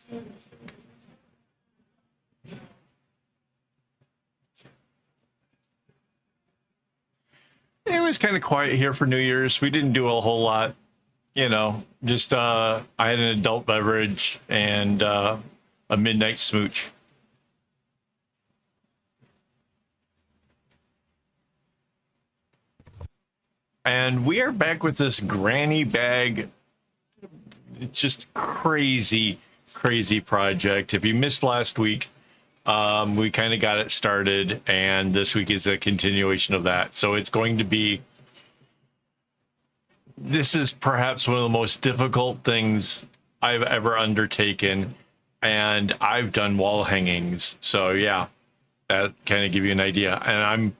It was kind of quiet here for New Year's. We didn't do a whole lot, you know, just I had an adult beverage and a midnight smooch. And we are back with this granny bag, just crazy, crazy project. If you missed last week, we kind of got it started, and this week is a continuation of that. So it's going to be, this is perhaps one of the most difficult things I've ever undertaken, and I've done wall hangings. So yeah, that kind of give you an idea. And I'm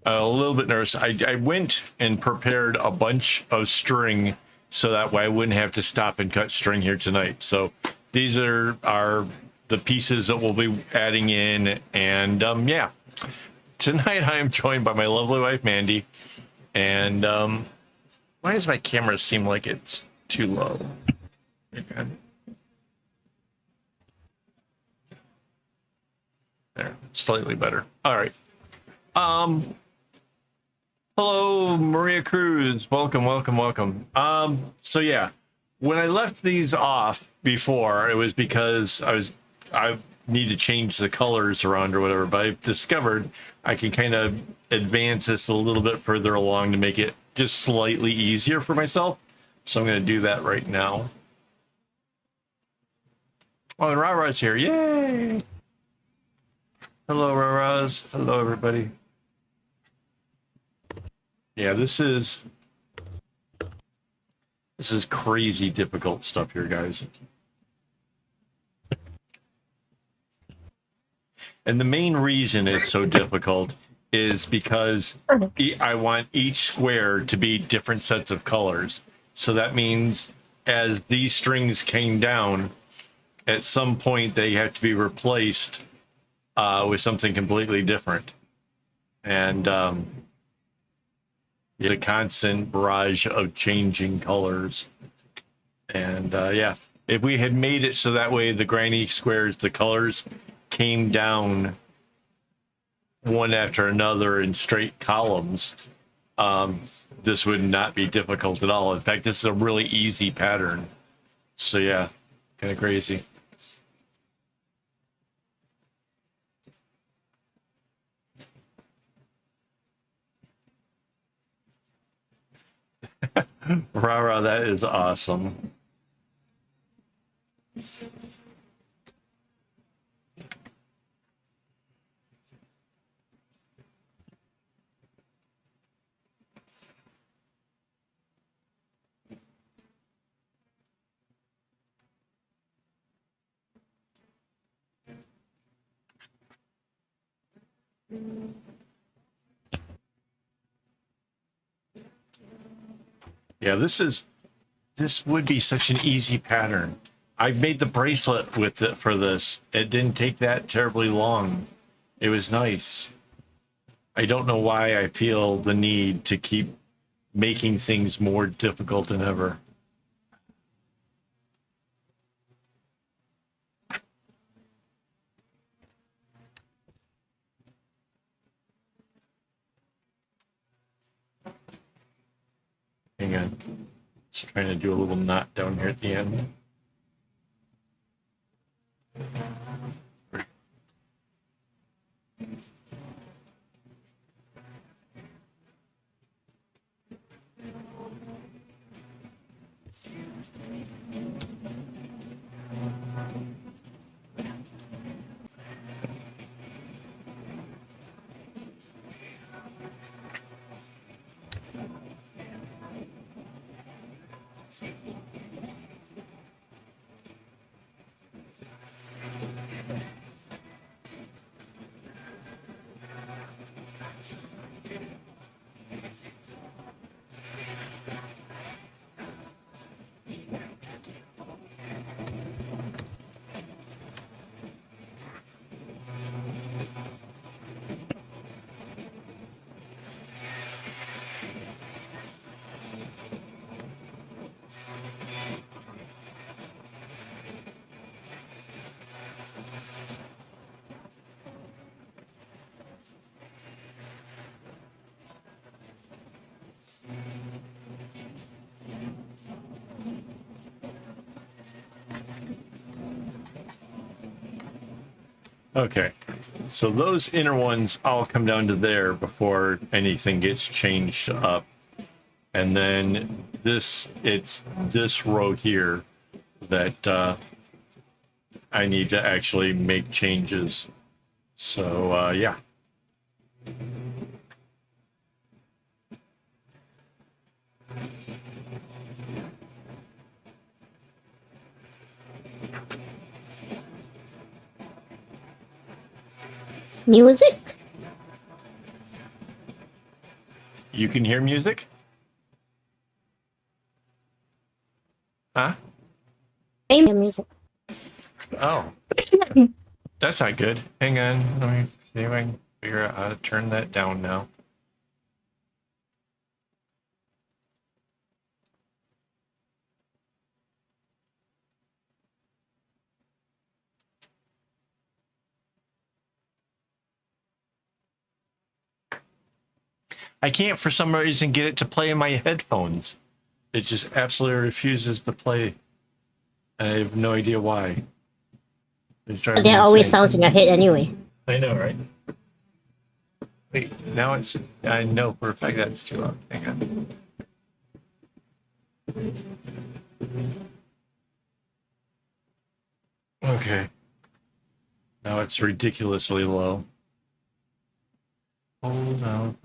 a little bit nervous. I went and prepared a bunch of string so that way I wouldn't have to stop and cut string here tonight. So these are the pieces that we'll be adding in. And yeah, tonight I am joined by my lovely wife, Mandy. And why does my camera seem like it's too low? Okay. There, slightly better. All right. Hello, Maria Cruz. Welcome, welcome, welcome. So yeah, when I left these off before, it was because I need to change the colors around or whatever, but I've discovered I can kind of advance this a little bit further along to make it just slightly easier for myself. So I'm going to do that right now. Oh, and Rara's here. Yay! Hello, Rara's. Hello, everybody. Yeah, this is crazy difficult stuff here, guys. And the main reason it's so difficult is because I want each square to be different sets of colors. So that means as these strings came down, at some point they have to be replaced with something completely different. And it's a constant barrage of changing colors. And yeah, if we had made it so that way the granny squares, the colors came down one after another in straight columns, this would not be difficult at all. In fact, this is a really easy pattern. So yeah, kind of crazy. Rara, that is awesome. Yeah, this would be such an easy pattern. I made the bracelet with it for this. It didn't take that terribly long. It was nice. I don't know why I feel the need to keep making things more difficult than ever. Hang on. Just trying to do a little knot down here at the end. Okay, so those inner ones all come down to there before anything gets changed up. And then it's this row here that I need to actually make changes. So, yeah. Music? You can hear music? Huh? I hear music. Oh. That's not good. Hang on. Let me see if I can figure out how to turn that down now. I can't, for some reason, get it to play in my headphones. It just absolutely refuses to play. I have no idea why. There always sounds in your head anyway. I know, right? Wait, now it's... I know for a fact that's too loud. Hang on. Okay. Now it's ridiculously low. Hold on.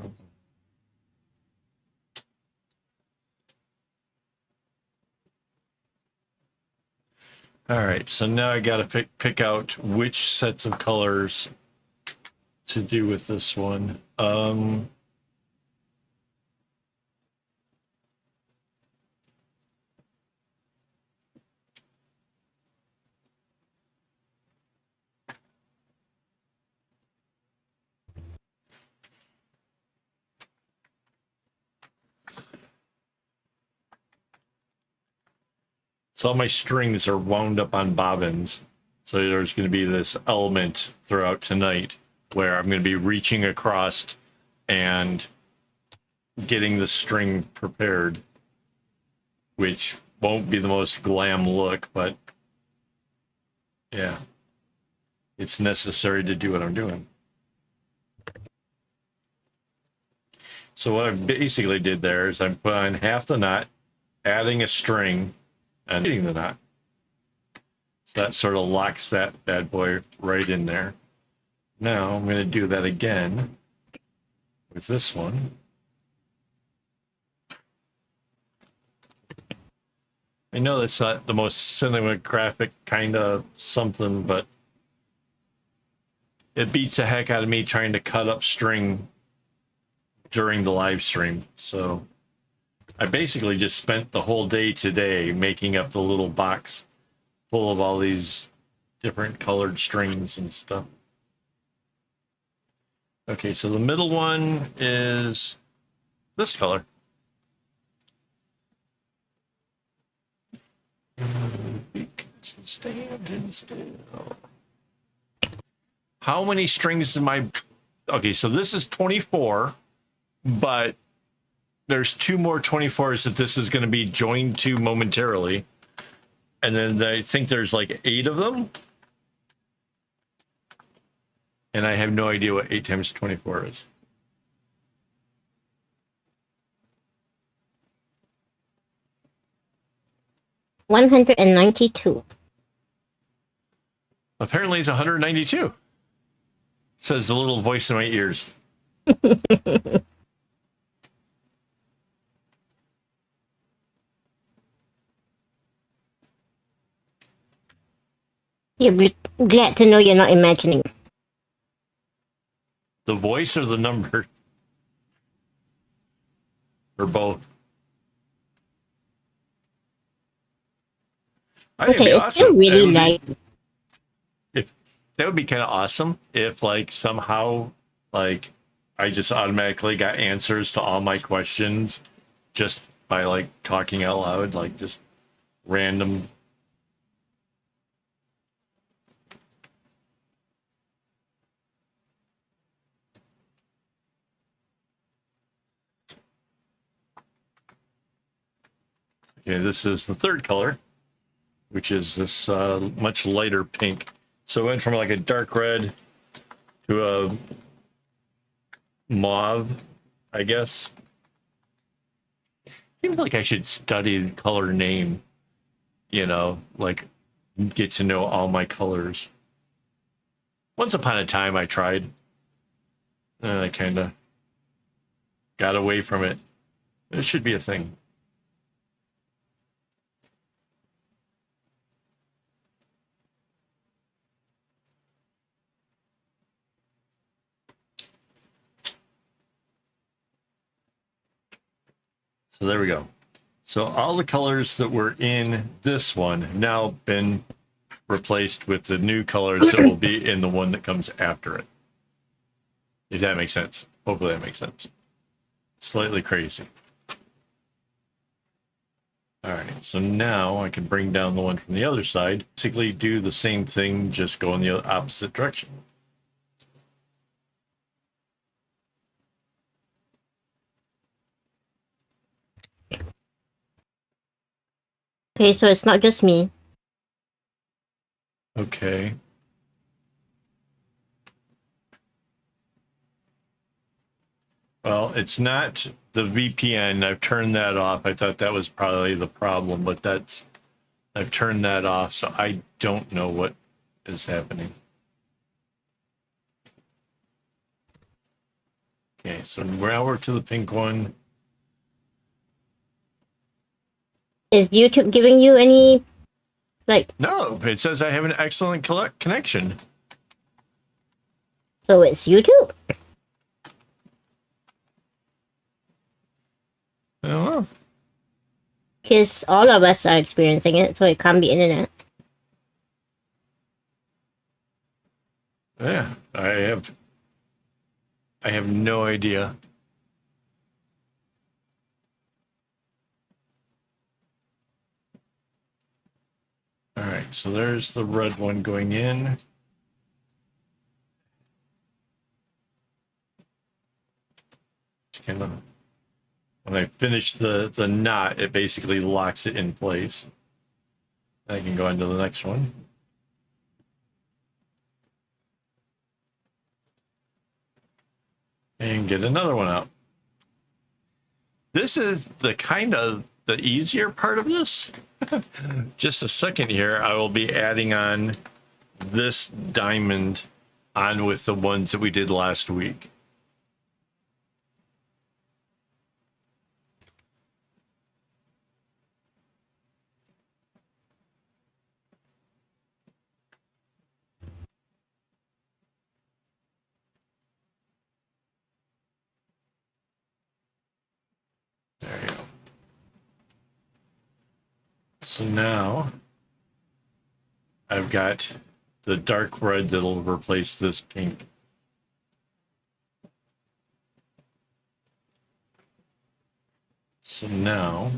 All right, so now I got to pick out which sets of colors to do with this one. So all my strings are wound up on bobbins. So there's going to be this element throughout tonight where I'm going to be reaching across and getting the string prepared, which won't be the most glam look, but yeah, it's necessary to do what I'm doing. So what I basically did there is I put on half the knot, adding a string, and hitting the knot. So that sort of locks that bad boy right in there. Now I'm going to do that again with this one. I know that's not the most cinematographic kind of something, but it beats the heck out of me trying to cut up string during the live stream. So I basically just spent the whole day today making up the little box full of all these different colored strings and stuff. Okay, so the middle one is this color. Standing still. How many strings am I? Okay, so this is 24, but there's two more 24s that this is going to be joined to momentarily. And then I think there's like 8 of them. And I have no idea what 8 times 24 is. $192. Apparently it's 192. Says the little voice in my ears. You'll be glad to know you're not imagining. The voice or the number? Or both? I think it'd be Okay, it's awesome. still really light. That would be kind of awesome if, like, somehow, like, I just automatically got answers to all my questions just by, like, talking out loud, like, just random. Okay, this is the third color, which is this much lighter pink. So it went from like a dark red to a mauve, I guess. Seems like I should study the color name, you know, like get to know all my colors. Once upon a time I tried, and I kind of got away from it. It should be a thing. So there we go. So all the colors that were in this one have now been replaced with the new colors that will be in the one that comes after it. If that makes sense. Hopefully that makes sense. Slightly crazy. All right, so now I can bring down the one from the other side. Basically do the same thing, just go in the opposite direction. Okay, so it's not just me. Okay. Well, it's not the VPN. I've turned that off. I thought that was probably the problem, but I've turned that off, so I don't know what is happening. Okay, so now we're to the pink one. Is YouTube giving you any, like... No, it says I have an excellent connection. So it's YouTube? I don't know. Because all of us are experiencing it, so it can't be internet. Yeah, I have no idea. All right, so there's the red one going in. It's kind of, when I finish the knot, it basically locks it in place. I can go on to the next one. And get another one out. This is the kind of the easier part of this. Just a second here, I will be adding on this diamond on with the ones that we did last week. There you go. So now I've got the dark red that'll replace this pink. So now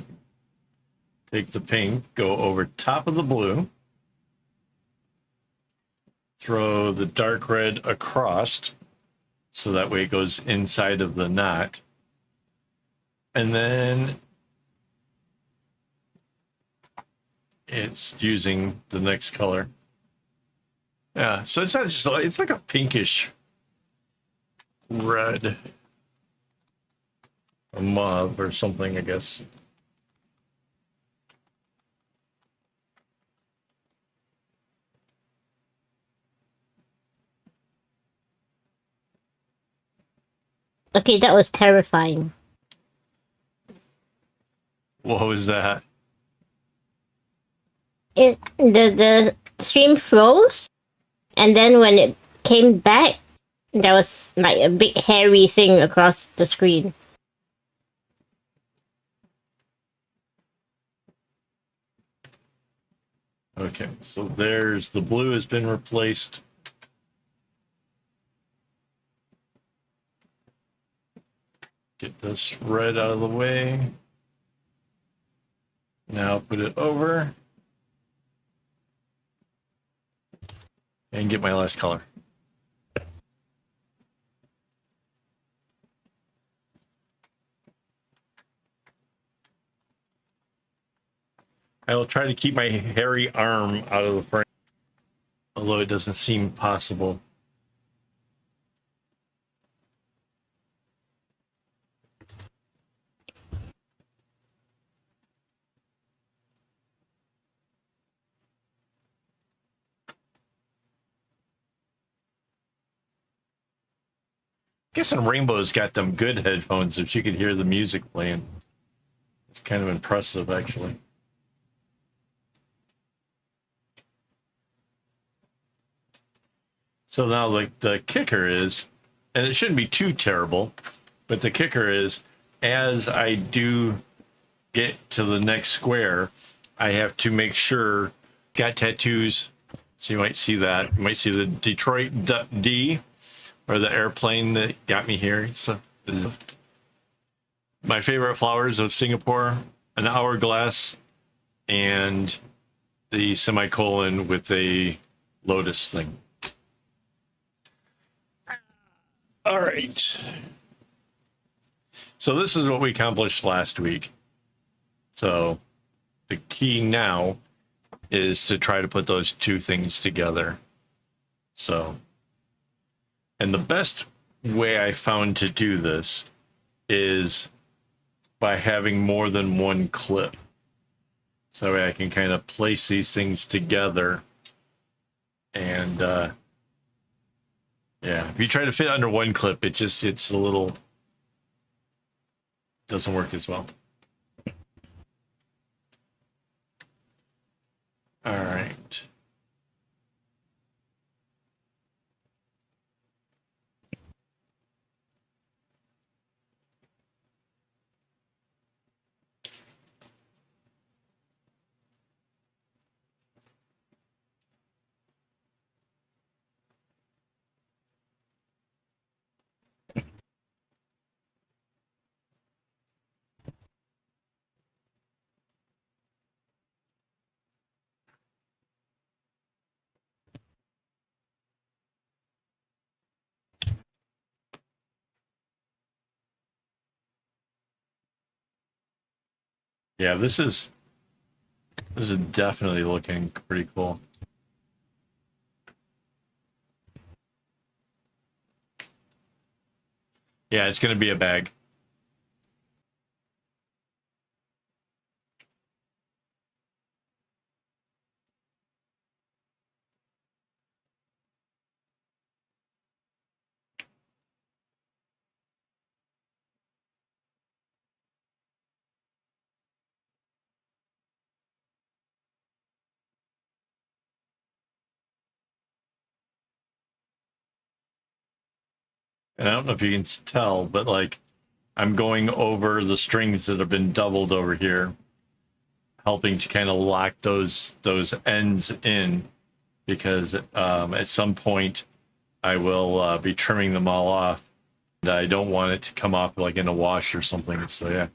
take the pink, go over top of the blue, throw the dark red across so that way it goes inside of the knot. And then it's using the next color. Yeah, so it's not just, it's like a pinkish red or mauve or something, I guess. Okay, that was terrifying. What was that? The stream froze, and then when it came back, there was like a big hairy thing across the screen. Okay, so there's the blue has been replaced. Get this red out of the way. Now put it over. And get my last color. I will try to keep my hairy arm out of the frame. although it doesn't seem possible. Guessing Rainbow's got them good headphones if she could hear the music playing. It's kind of impressive, actually. So now, like, the kicker is, and it shouldn't be too terrible, but the kicker is, as I do get to the next square, I have to make sure, got tattoos, so you might see that. You might see the Detroit D, or the airplane that got me here. So, my favorite flowers of Singapore, an hourglass, and the semicolon with a lotus thing. All right. So this is what we accomplished last week. So the key now is to try to put those two things together. So, and the best way I found to do this is by having more than one clip. So that way I can kind of place these things together. And yeah, if you try to fit under one clip, it's a little, doesn't work as well. All right. Yeah, this is definitely looking pretty cool. Yeah, it's going to be a bag. And I don't know if you can tell, but like I'm going over the strings that have been doubled over here, helping to kind of lock those ends in, because at some point I will be trimming them all off. And I don't want it to come off like in a wash or something. So yeah.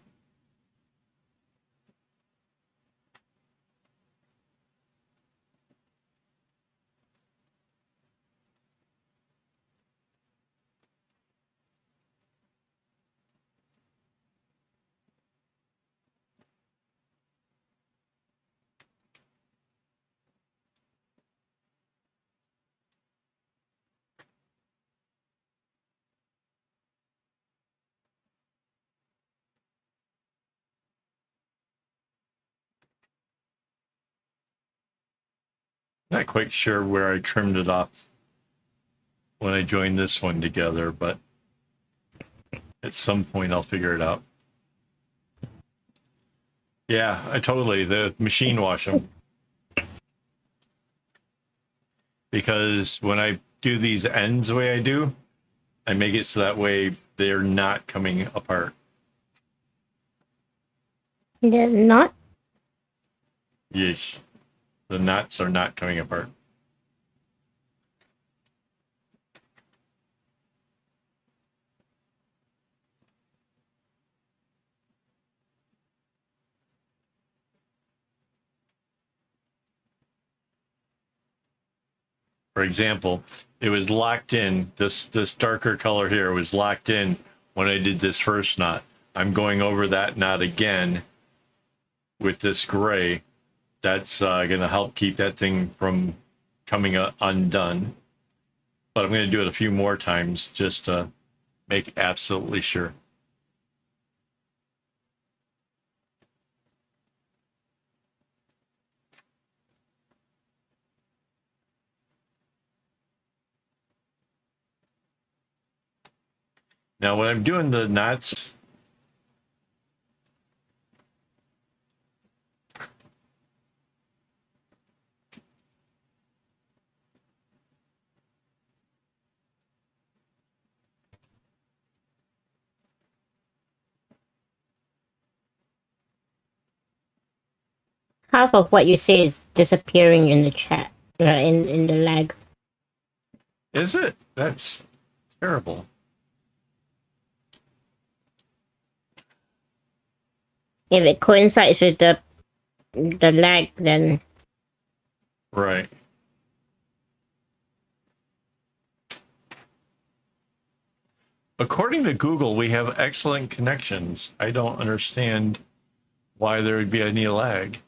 Not quite sure where I trimmed it off when I joined this one together, but at some point I'll figure it out. Yeah, the machine wash them. Because when I do these ends the way I do, I make it so that way they're not coming apart. They're not? Yes. The knots are not coming apart. For example, it was locked in, this darker color here was locked in when I did this first knot. I'm going over that knot again with this gray. That's going to help keep that thing from coming undone. But I'm going to do it a few more times just to make absolutely sure. Now, when I'm doing the knots, Half of what you say is disappearing in the chat, in the lag. is it? That's terrible. If it coincides with the lag, then Right. According to Google, we have excellent connections. I don't understand why there would be any lag.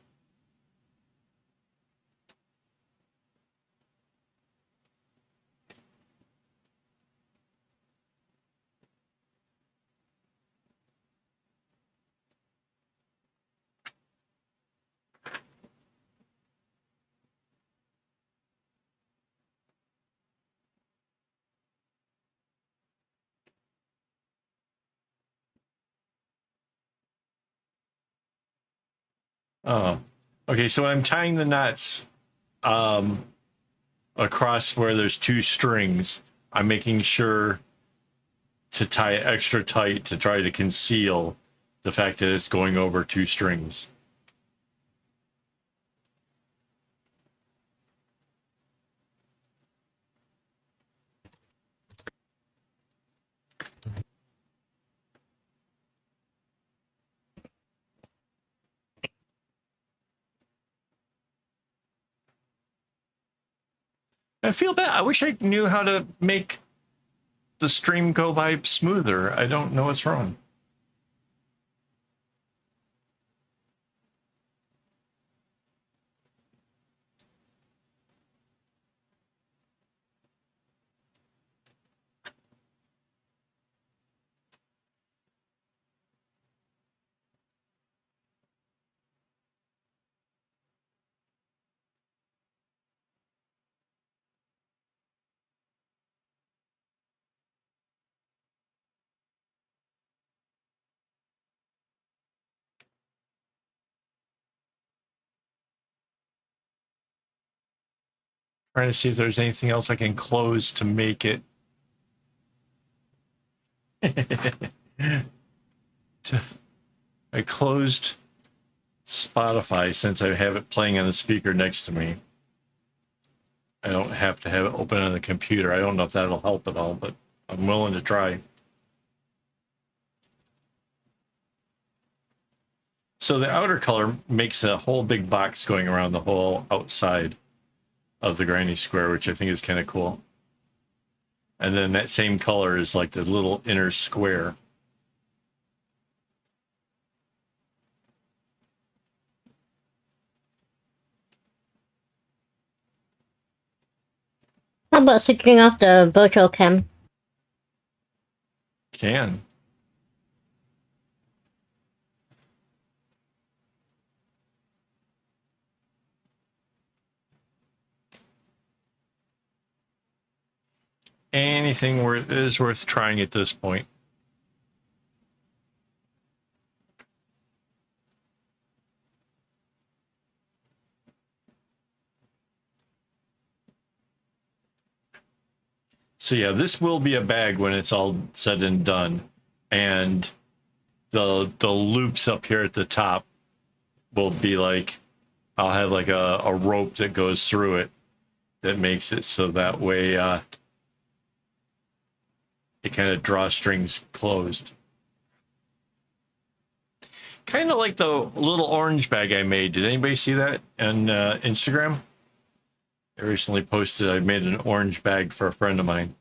Oh, okay. So when I'm tying the knots across where there's two strings, I'm making sure to tie it extra tight to try to conceal the fact that it's going over two strings. I feel bad. I wish I knew how to make the stream go by smoother. I don't know what's wrong. Trying to see if there's anything else I can close to make it. I closed Spotify since I have it playing on the speaker next to me. I don't have to have it open on the computer. I don't know if that'll help at all, but I'm willing to try. So the outer color makes a whole big box going around the whole outside of the granny square, which I think is kind of cool. And then that same color is like the little inner square. how about switching off the virtual cam? Can. Anything is worth trying at this point. So yeah, this will be a bag when it's all said and done. And the loops up here at the top will be like, I'll have like a rope that goes through it that makes it so that way it kind of draws strings closed. Kind of like the little orange bag I made. Did anybody see that on Instagram? I recently posted I made an orange bag for a friend of mine.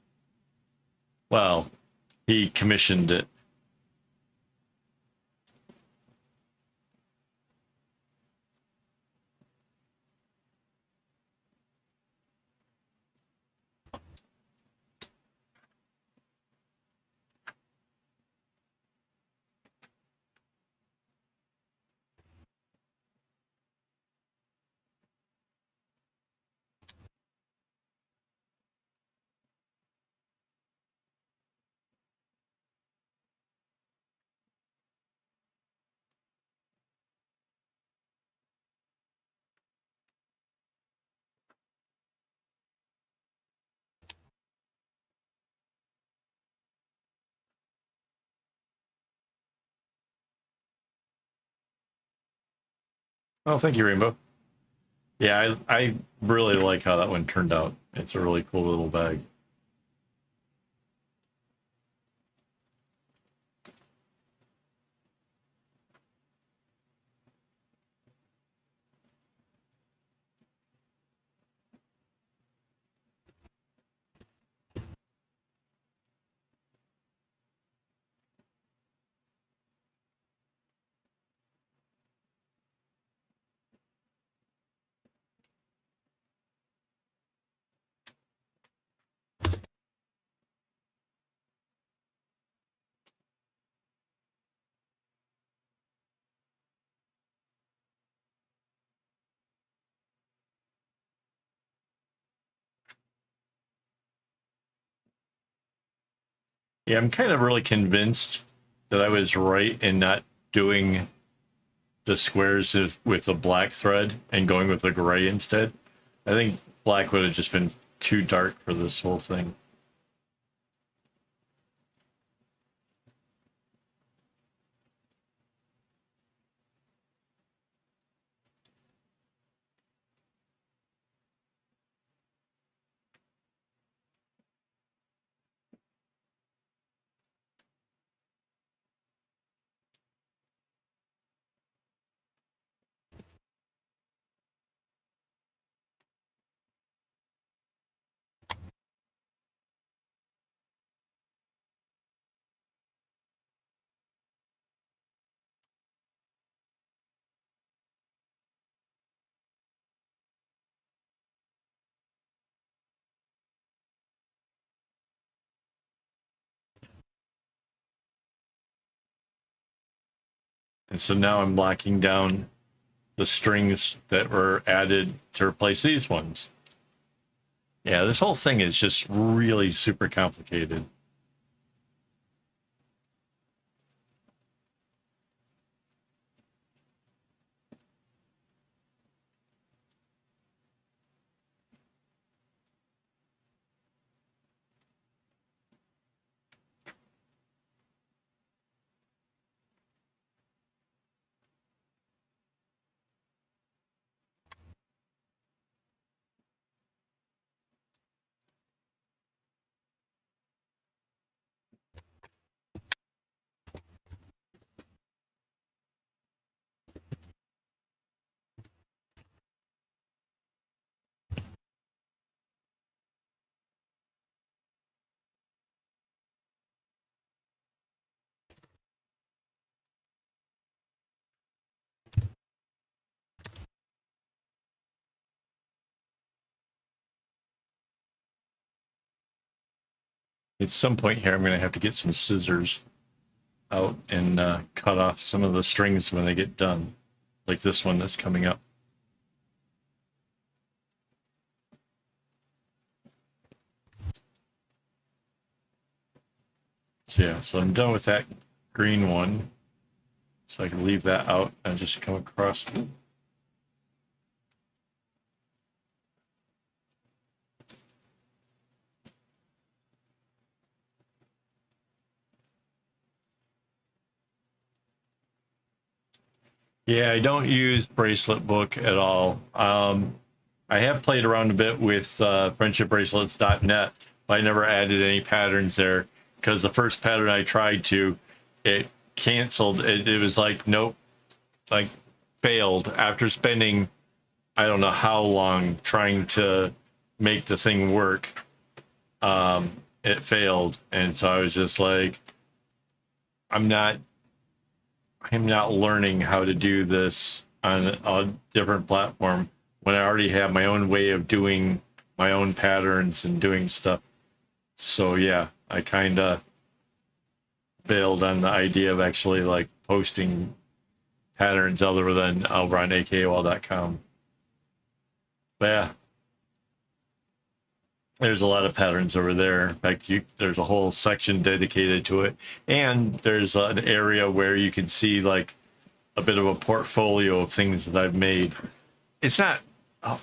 Well, he commissioned it. Oh, thank you, Rainbow. Yeah, I really like how that one turned out. It's a really cool little bag. Yeah, I'm kind of really convinced that I was right in not doing the squares with a black thread and going with a gray instead. I think black would have just been too dark for this whole thing. And so now I'm locking down the strings that were added to replace these ones. Yeah, this whole thing is just really super complicated. At some point here, I'm going to have to get some scissors out and cut off some of the strings when they get done, like this one that's coming up. So yeah, so I'm done with that green one. So I can leave that out and just come across. Yeah, I don't use bracelet book at all. I have played around a bit with friendshipbracelets.net, but I never added any patterns there because the first pattern I tried to, it canceled. It was like, nope, like failed after spending, I don't know how long trying to make the thing work. It failed. And so I was just like, I'm not learning how to do this on a different platform when I already have my own way of doing my own patterns and doing stuff. So yeah, I kind of bailed on the idea of actually like posting patterns other than over on AKAAWOL.com. But yeah, there's a lot of patterns over there. In fact, there's a whole section dedicated to it. And there's an area where you can see like a bit of a portfolio of things that I've made. It's not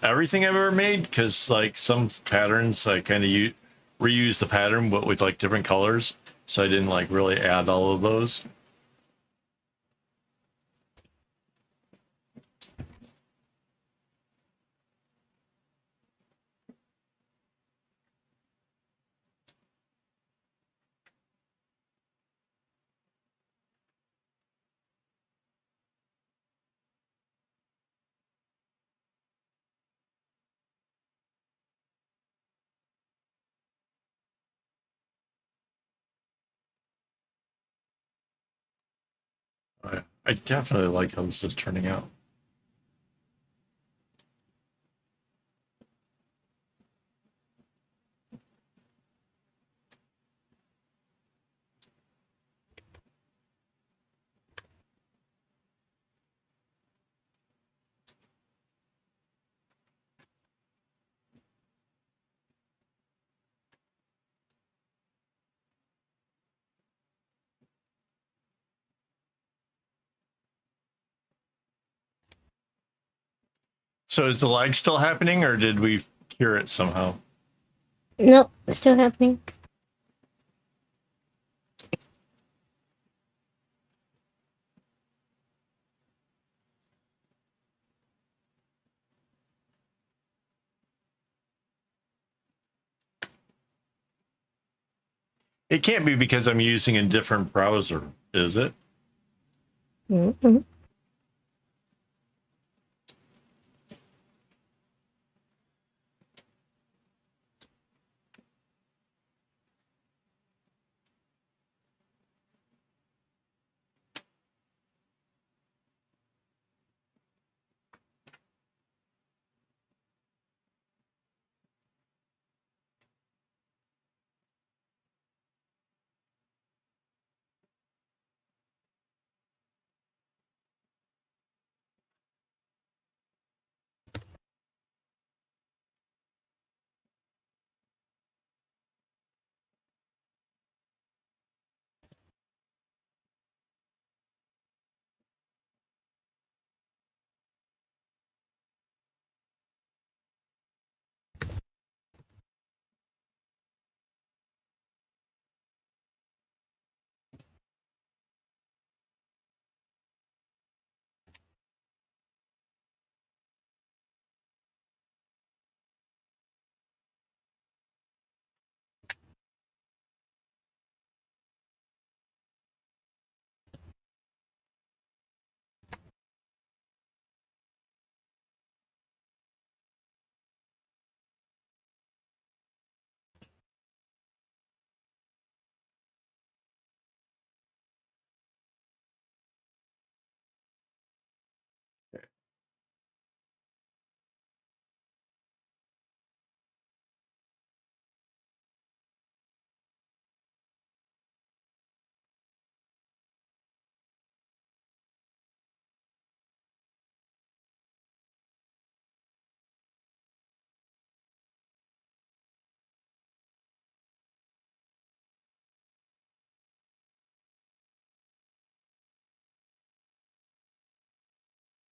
everything I've ever made because like some patterns I kind of reuse the pattern but with like different colors. So I didn't like really add all of those. I definitely like how this is turning out. So is the lag still happening, or did we cure it somehow? Nope, it's still happening. It can't be because I'm using a different browser, is it? Mm-hmm.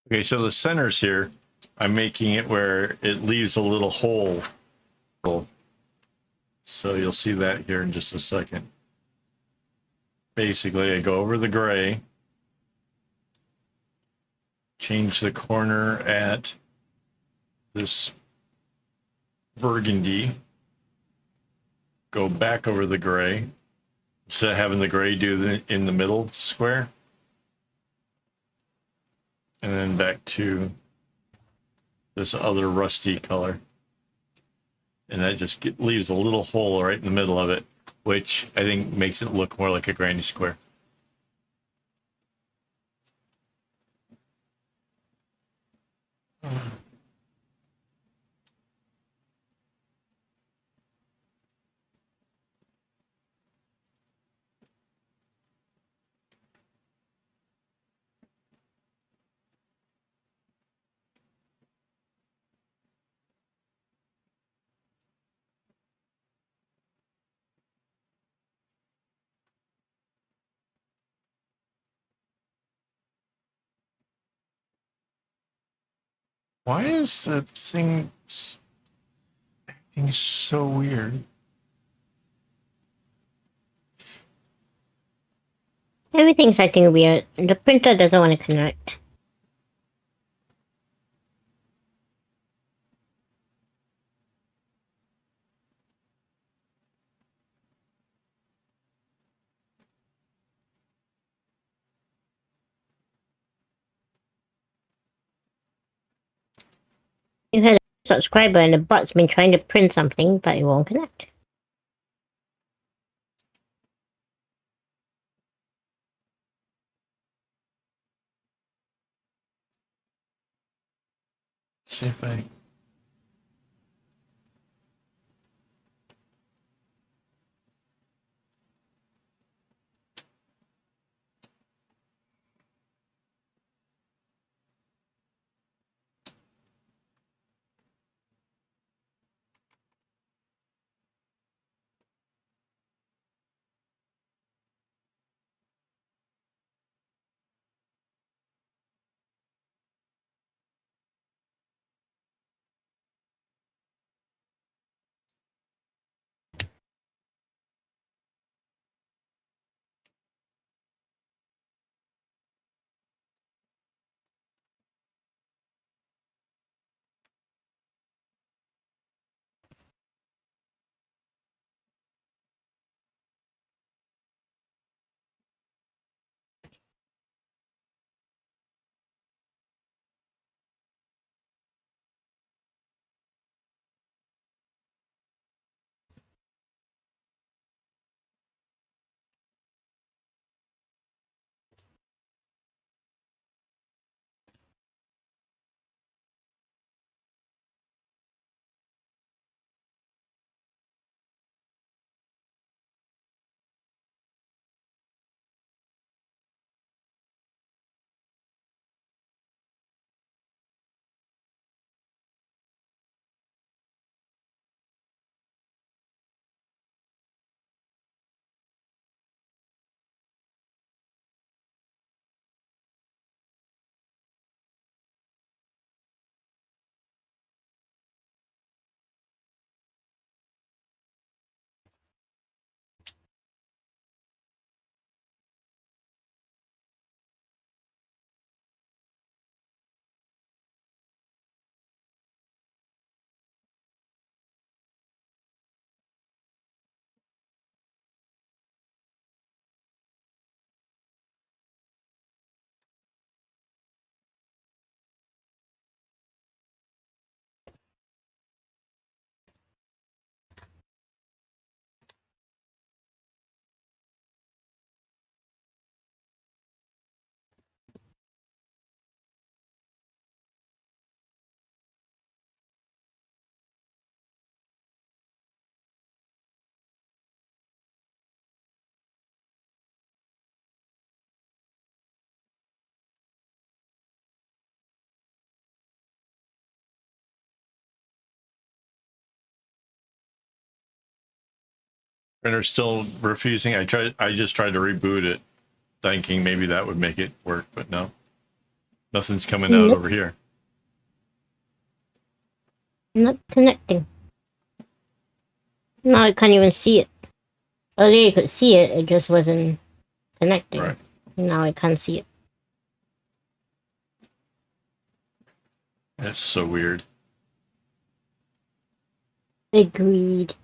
Okay, so the center's here. I'm making it where it leaves a little hole. So you'll see that here in just a second. Basically, I go over the gray, change the corner at this burgundy, go back over the gray, instead of having the gray do the in the middle square, and then back to this other rusty color. And that just leaves a little hole right in the middle of it, which I think makes it look more like a granny square. Why is the thing acting so weird? Everything's acting weird. The printer doesn't want to connect. You had a subscriber and the bot's been trying to print something, but it won't connect. see if I. Printer's still refusing. I just tried to reboot it, thinking maybe that would make it work, but no. Nothing's coming out Nope. over here. Not connecting. Now I can't even see it. Earlier you could see it, it just wasn't connecting. Right. Now I can't see it. That's so weird. Agreed.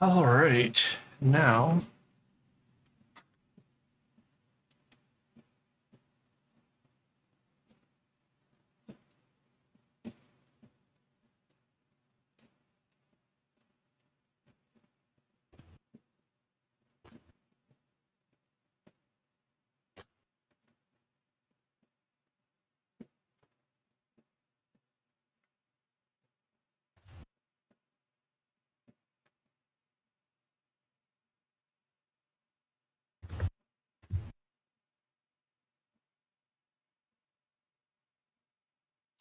All right. Now.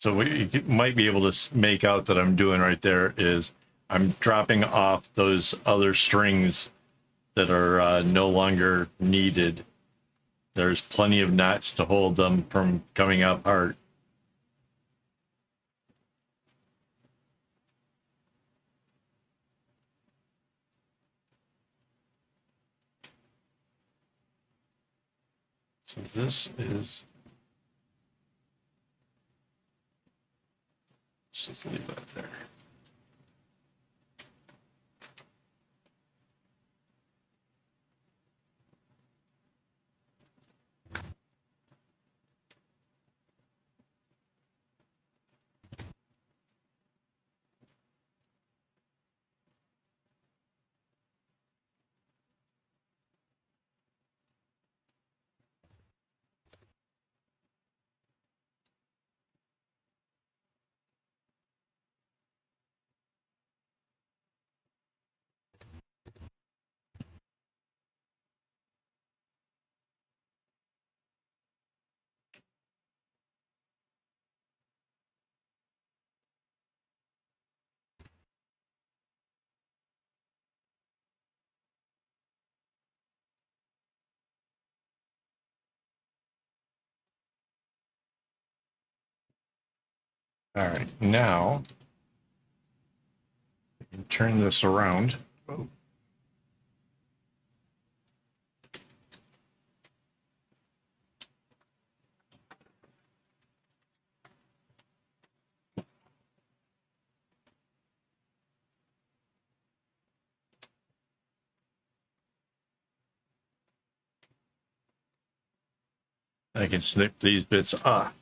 So what you might be able to make out that I'm doing right there is I'm dropping off those other strings that are no longer needed. There's plenty of knots to hold them from coming apart. So this is, just leave that there. All right, now I can turn this around. Oh. I can snip these bits off.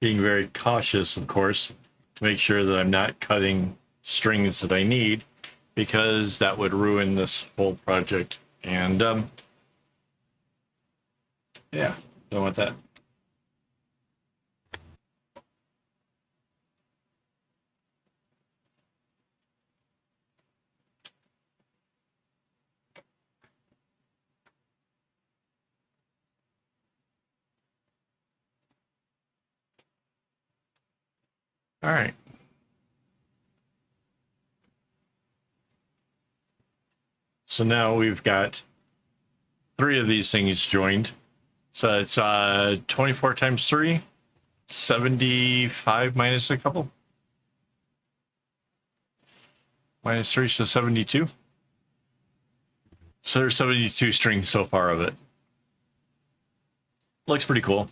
Being very cautious, of course, to make sure that I'm not cutting strings that I need, because that would ruin this whole project. And yeah, don't want that. All right. So now we've got 3 of these things joined. So it's 24 times 3, 75 minus a couple. Minus 3, so 72. So there's 72 strings so far of it. Looks pretty cool.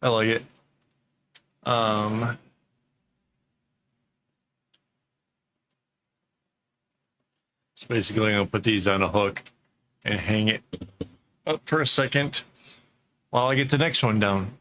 I like it. So basically I'm gonna put these on a hook and hang it up for a second while I get the next one down.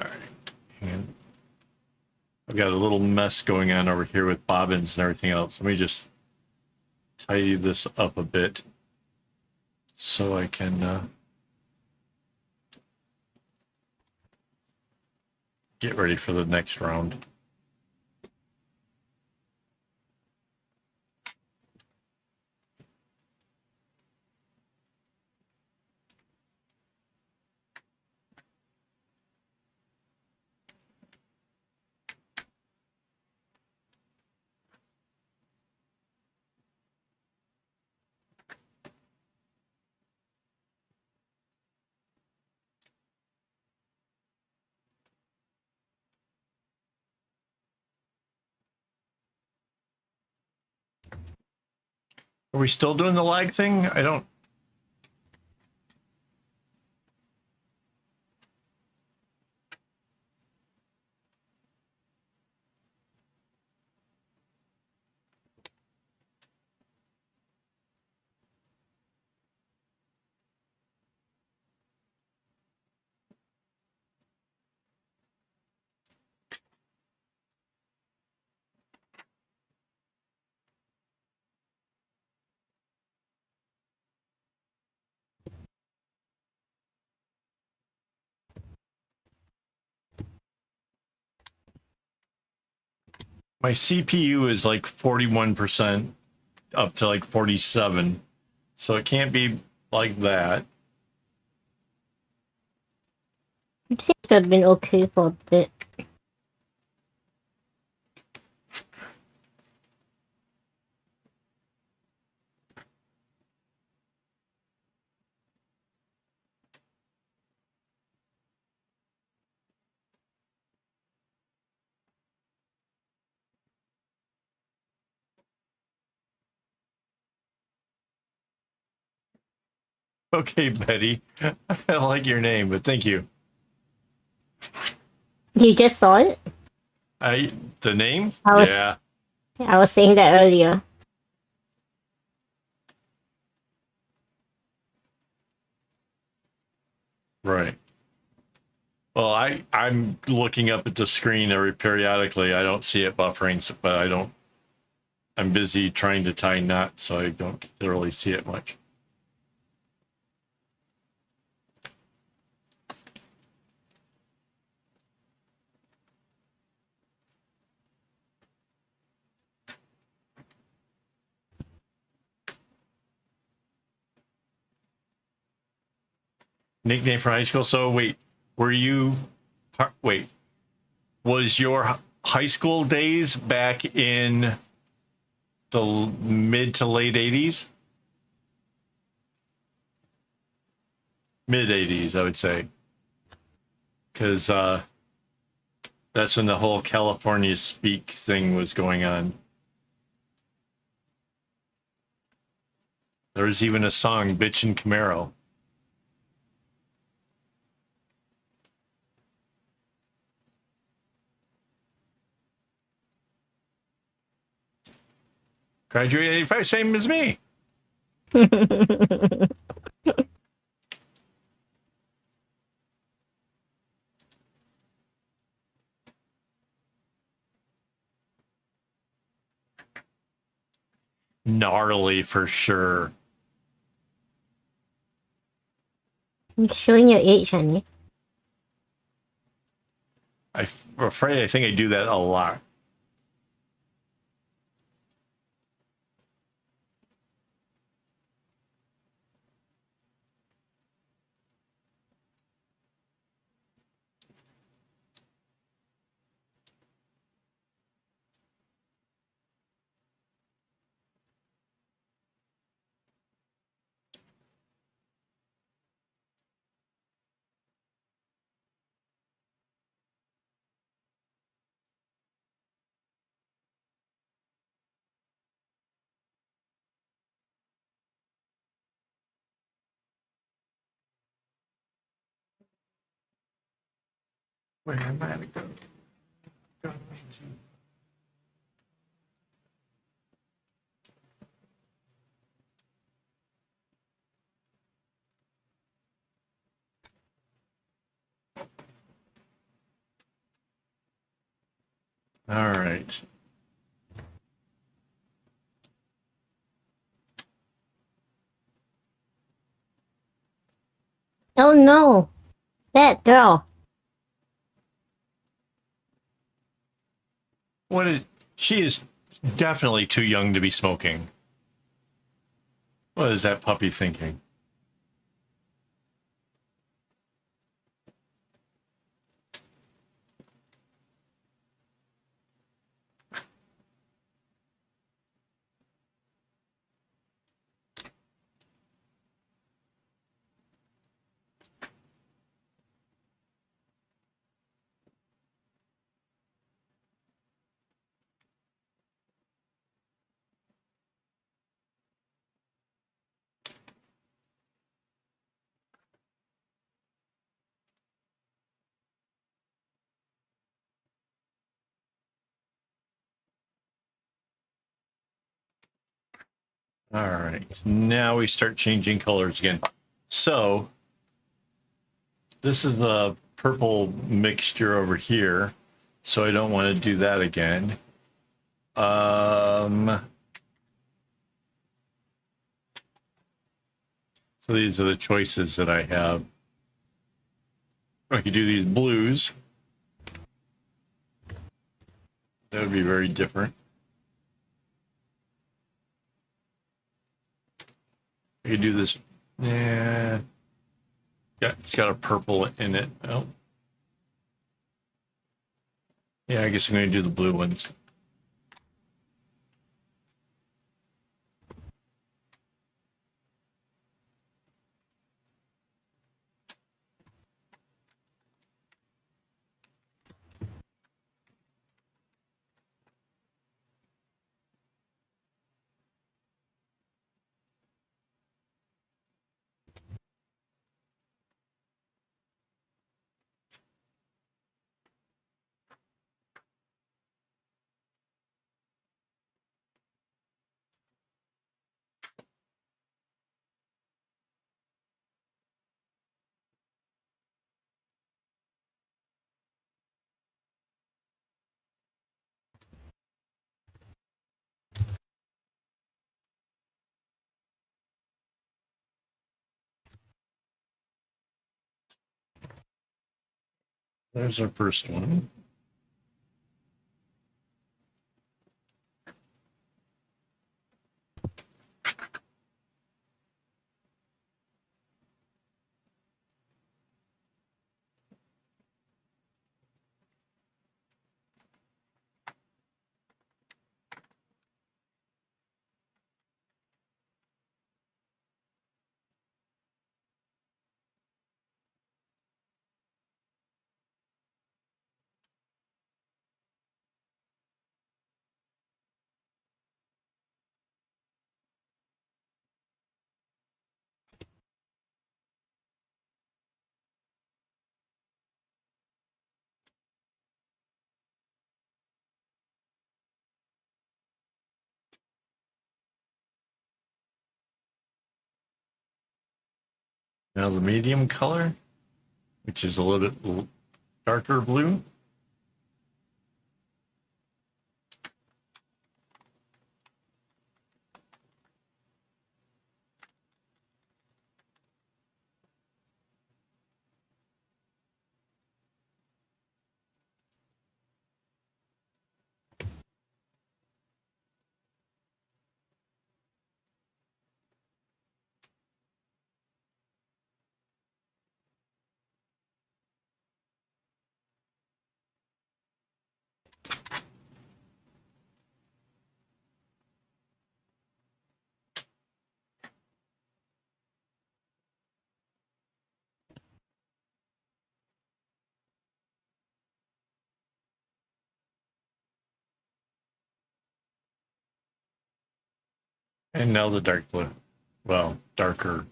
All right, and I've got a little mess going on over here with bobbins and everything else. Let me just tidy this up a bit so I can get ready for the next round. Are we still doing the lag thing? I don't. My CPU is like 41% up to like 47. So it can't be like that. It seems to have been okay for a bit. Okay, Betty. I like your name, but thank you. You just saw it? The name? I was Yeah. I was saying that earlier. Right. Well, I'm looking up at the screen every periodically. I don't see it buffering, but I don't. I'm busy trying to tie knots, so I don't really see it much. Nickname from high school. So wait, were you? Wait, was your high school days back in the mid to late 80s? Mid 80s, I would say, because that's when the whole California speak thing was going on. There was even a song, "Bitchin' Camaro." Graduated 85, same as me. Gnarly for sure. You're showing your age, honey. I'm afraid I think I do that a lot. Where am I going? All right. Oh no, that girl. What is she is definitely too young to be smoking. What is that puppy thinking? All right. Now we start changing colors again. So this is a purple mixture over here. So I don't want to do that again. So these are the choices that I have. I could do these blues. That would be very different. I could do this. Yeah. Yeah, it's got a purple in it. Oh, Yeah, I guess I'm going to do the blue ones. There's our first one. Now the medium color, which is a little bit darker blue. And now the dark blue. Well, darker.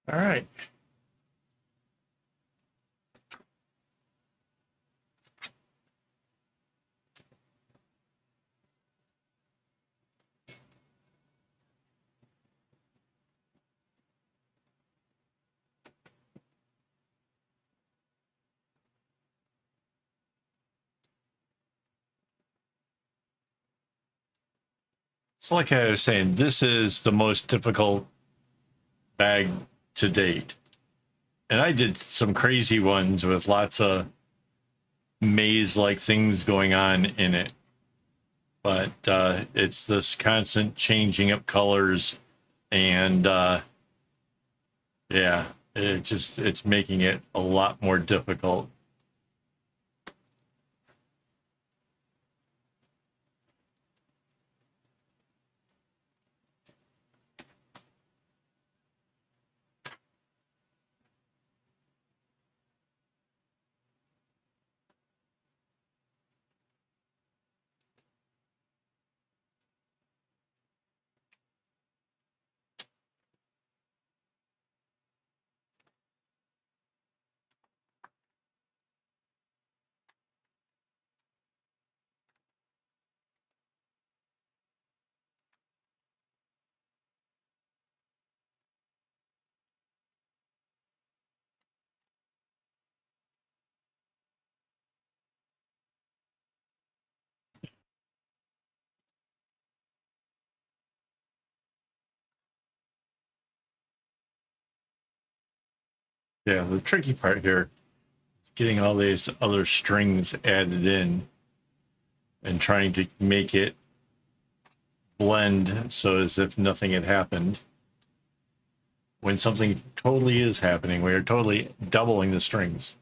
All right. So like I was saying, this is the most difficult bag to date. And I did some crazy ones with lots of maze-like things going on in it. But it's this constant changing up colors, and yeah, it's making it a lot more difficult. Yeah, the tricky part here is getting all these other strings added in and trying to make it blend so as if nothing had happened. When something totally is happening, we are totally doubling the strings.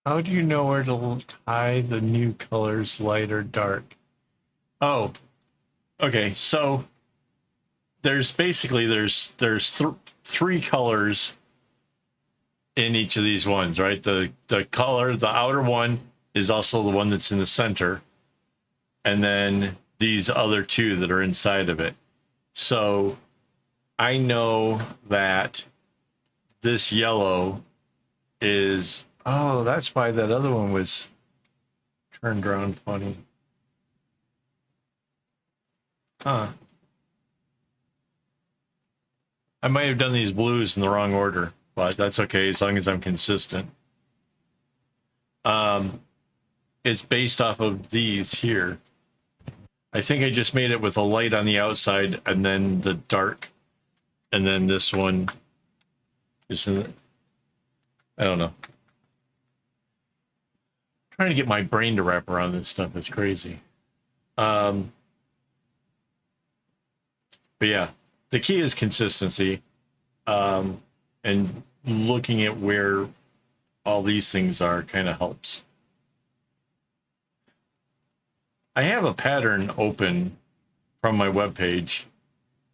How do you know where to tie the new colors, light or dark? Oh, okay. So there's basically three colors in each of these ones, right? The color, the outer one is also the one that's in the center, and then these other two that are inside of it. So I know that this yellow is, oh, that's why that other one was turned around funny. Huh. I might have done these blues in the wrong order, but that's okay as long as I'm consistent. It's based off of these here. I think I just made it with a light on the outside and then the dark, and then this one is in the, I don't know. Trying to get my brain to wrap around this stuff is crazy. But yeah, the key is consistency, and looking at where all these things are kind of helps. I have a pattern open from my webpage,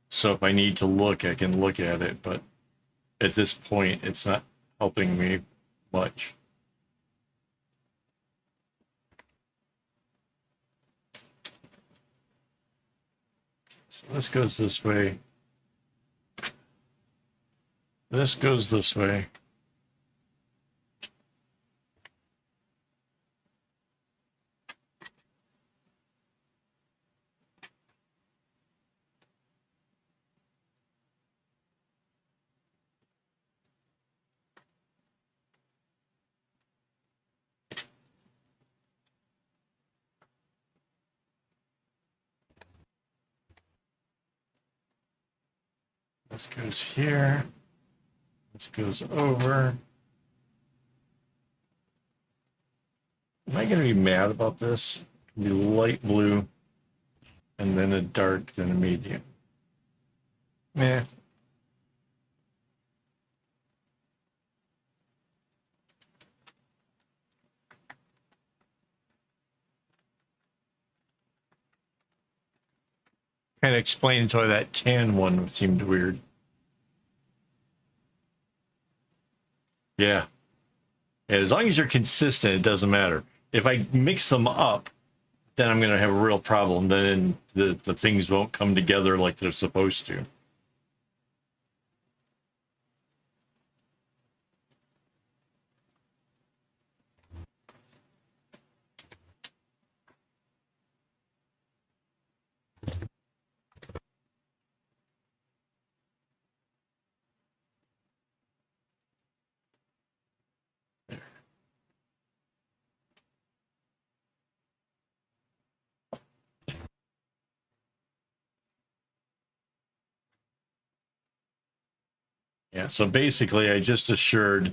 so if I need to look, I can look at it, but at this point, it's not helping me much. So this goes this way. This goes this way. This goes here. This goes over. Am I going to be mad about this? It'll be light blue, and then a dark, then a medium. Meh. Kind of explains why that tan one seemed weird. Yeah. Yeah, as long as you're consistent, it doesn't matter. If I mix them up, then I'm going to have a real problem. Then the things won't come together like they're supposed to. Yeah, so basically I just assured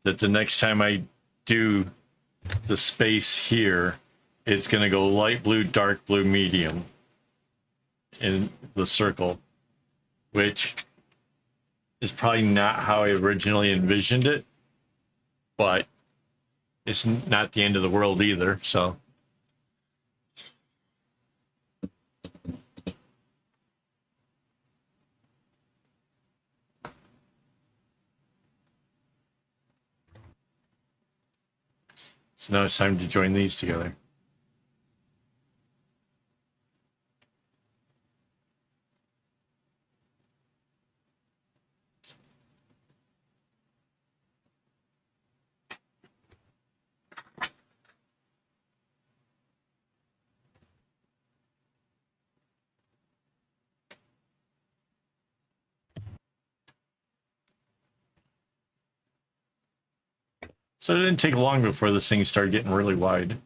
that the next time I do the space here, it's going to go light blue, dark blue, medium in the circle, which is probably not how I originally envisioned it, but it's not the end of the world either, so. So now it's time to join these together. So it didn't take long before this thing started getting really wide.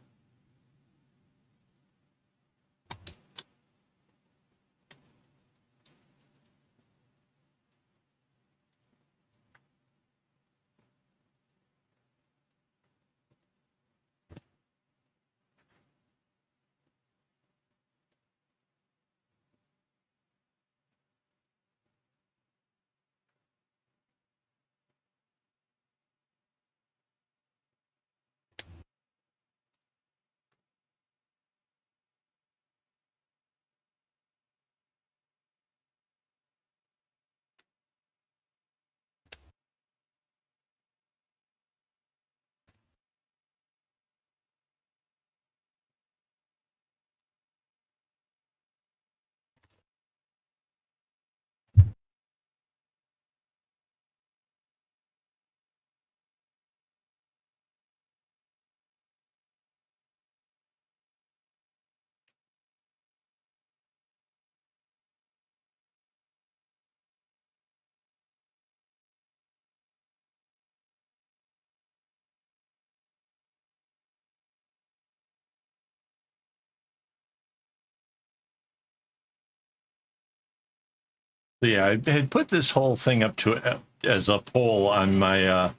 So yeah, I had put this whole thing up to as a poll on my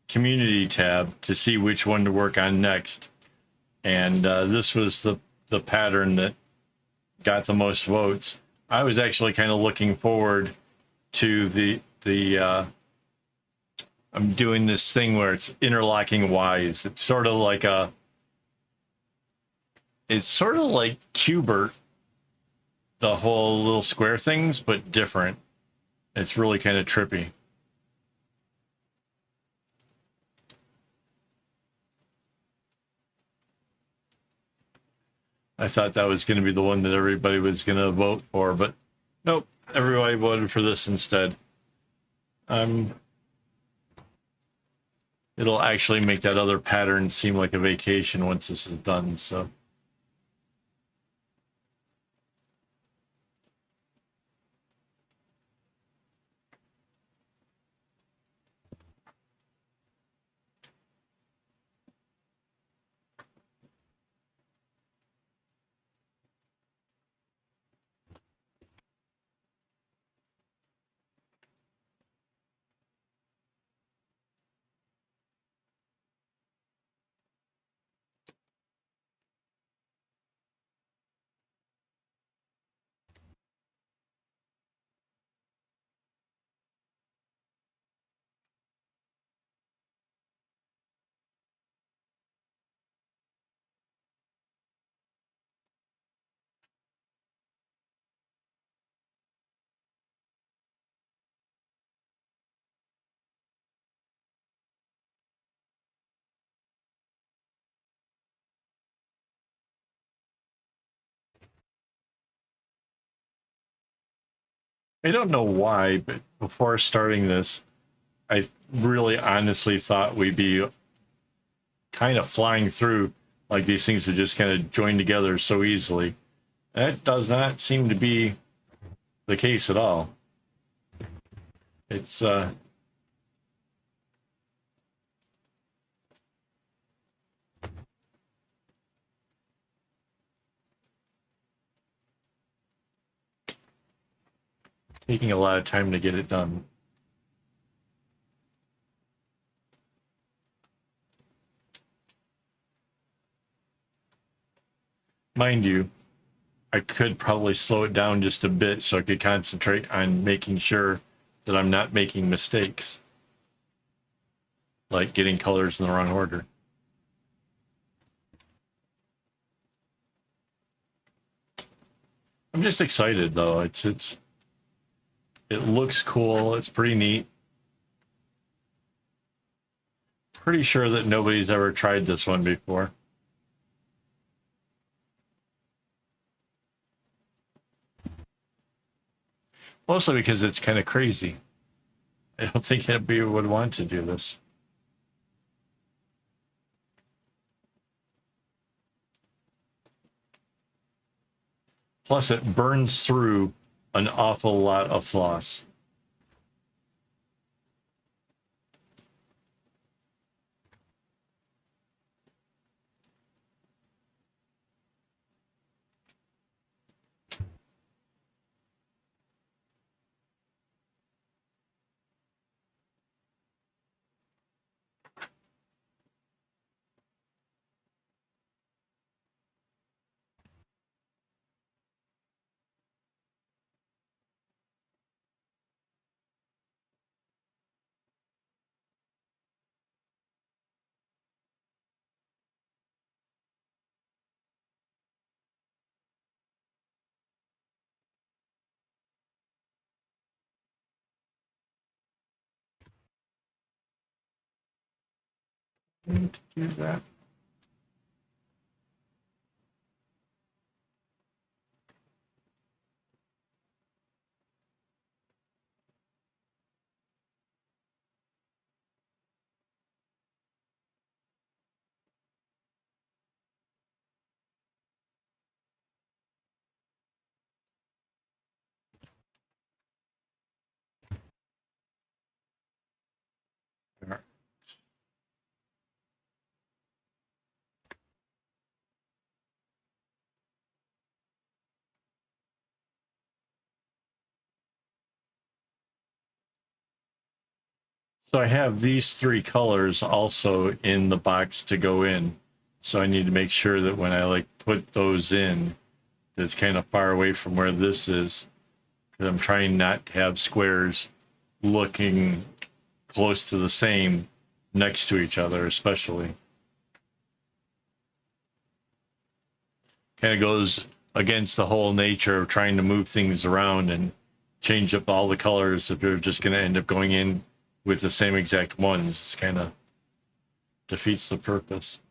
community tab to see which one to work on next, and this was the pattern that got the most votes. I was actually kind of looking forward to the I'm doing this thing where it's interlocking Ys. It's sort of like Qbert, the whole little square things, but different. It's really kind of trippy. I thought that was going to be the one that everybody was going to vote for, but nope, everybody voted for this instead. It'll actually make that other pattern seem like a vacation once this is done, so. I don't know why, but before starting this, I really honestly thought we'd be kind of flying through, like these things would just kind of join together so easily. That does not seem to be the case at all. It's taking a lot of time to get it done. Mind you, I could probably slow it down just a bit so I could concentrate on making sure that I'm not making mistakes, like getting colors in the wrong order. I'm just excited though. It looks cool. It's pretty neat. Pretty sure that nobody's ever tried this one before. Mostly because it's kind of crazy. I don't think anybody would want to do this. Plus, it burns through an awful lot of floss. to do that. There. So I have these three colors also in the box to go in. So I need to make sure that when I like put those in, that's kind of far away from where this is, because I'm trying not to have squares looking close to the same next to each other, especially. Kind of goes against the whole nature of trying to move things around and change up all the colors if you're just going to end up going in with the same exact ones. It's kind of defeats the purpose.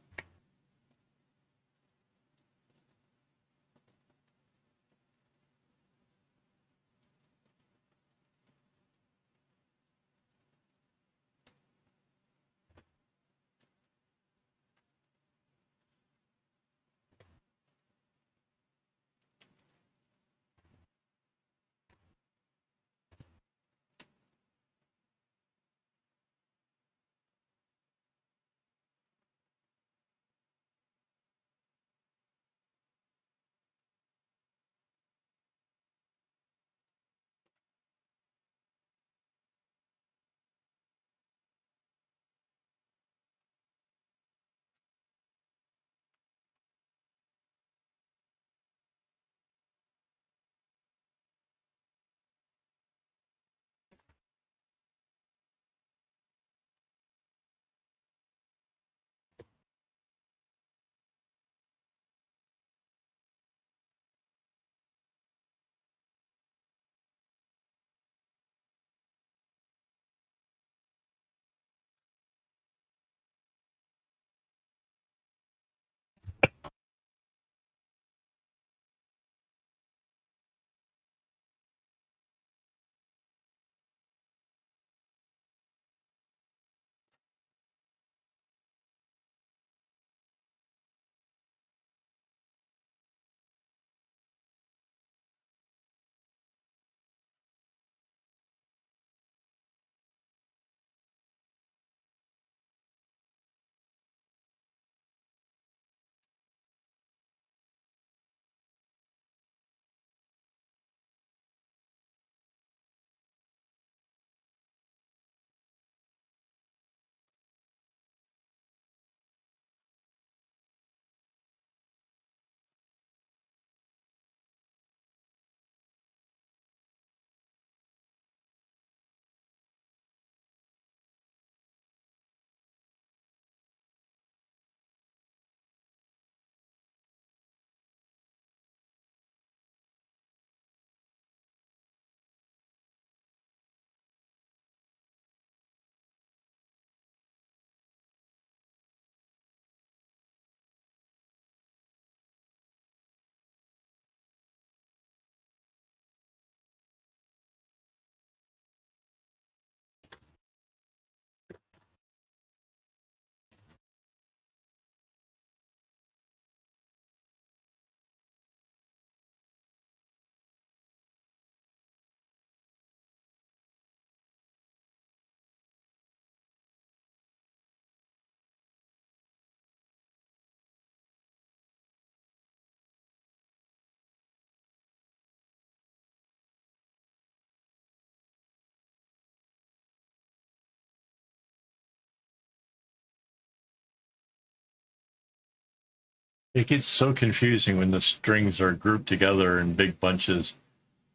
It gets so confusing when the strings are grouped together in big bunches.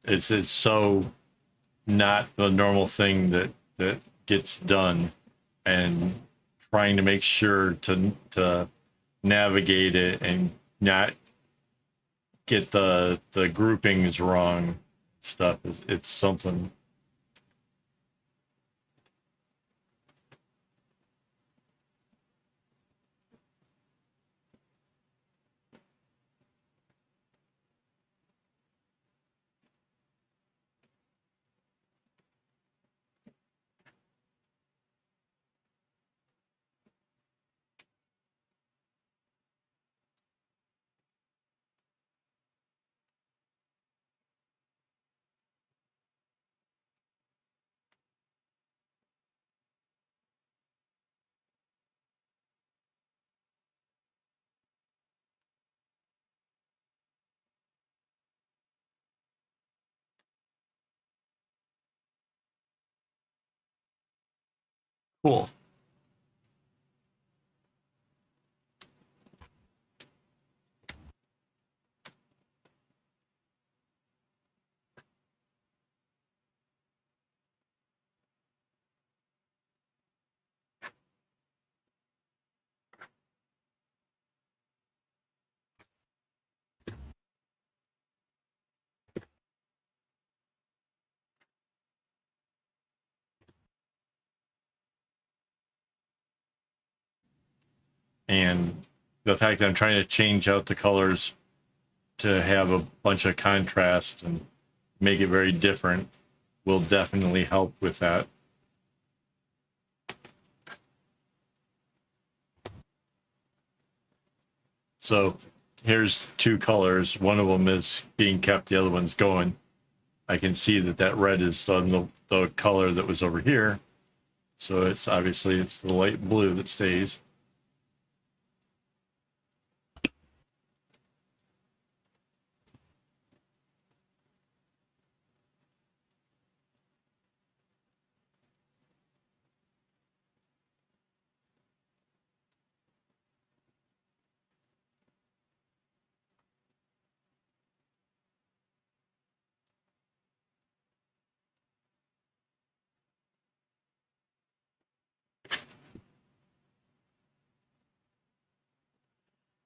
It's so not the normal thing that gets done, and trying to make sure to navigate it and not get the groupings wrong stuff is it's something. Cool. And the fact that I'm trying to change out the colors to have a bunch of contrast and make it very different will definitely help with that. So here's two colors. One of them is being kept, the other one's going. I can see that that red is on the color that was over here. So it's obviously it's the light blue that stays.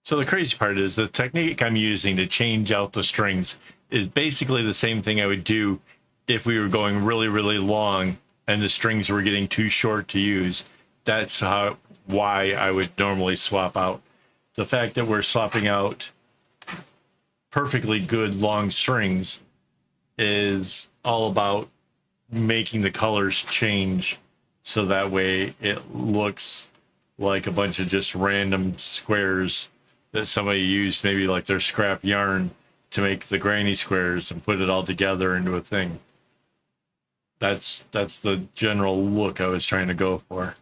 So the crazy part is the technique I'm using to change out the strings is basically the same thing I would do if we were going really, really long and the strings were getting too short to use. That's why I would normally swap out. The fact that we're swapping out perfectly good long strings is all about making the colors change so that way it looks like a bunch of just random squares that somebody used, maybe like their scrap yarn, to make the granny squares and put it all together into a thing. That's the general look I was trying to go for.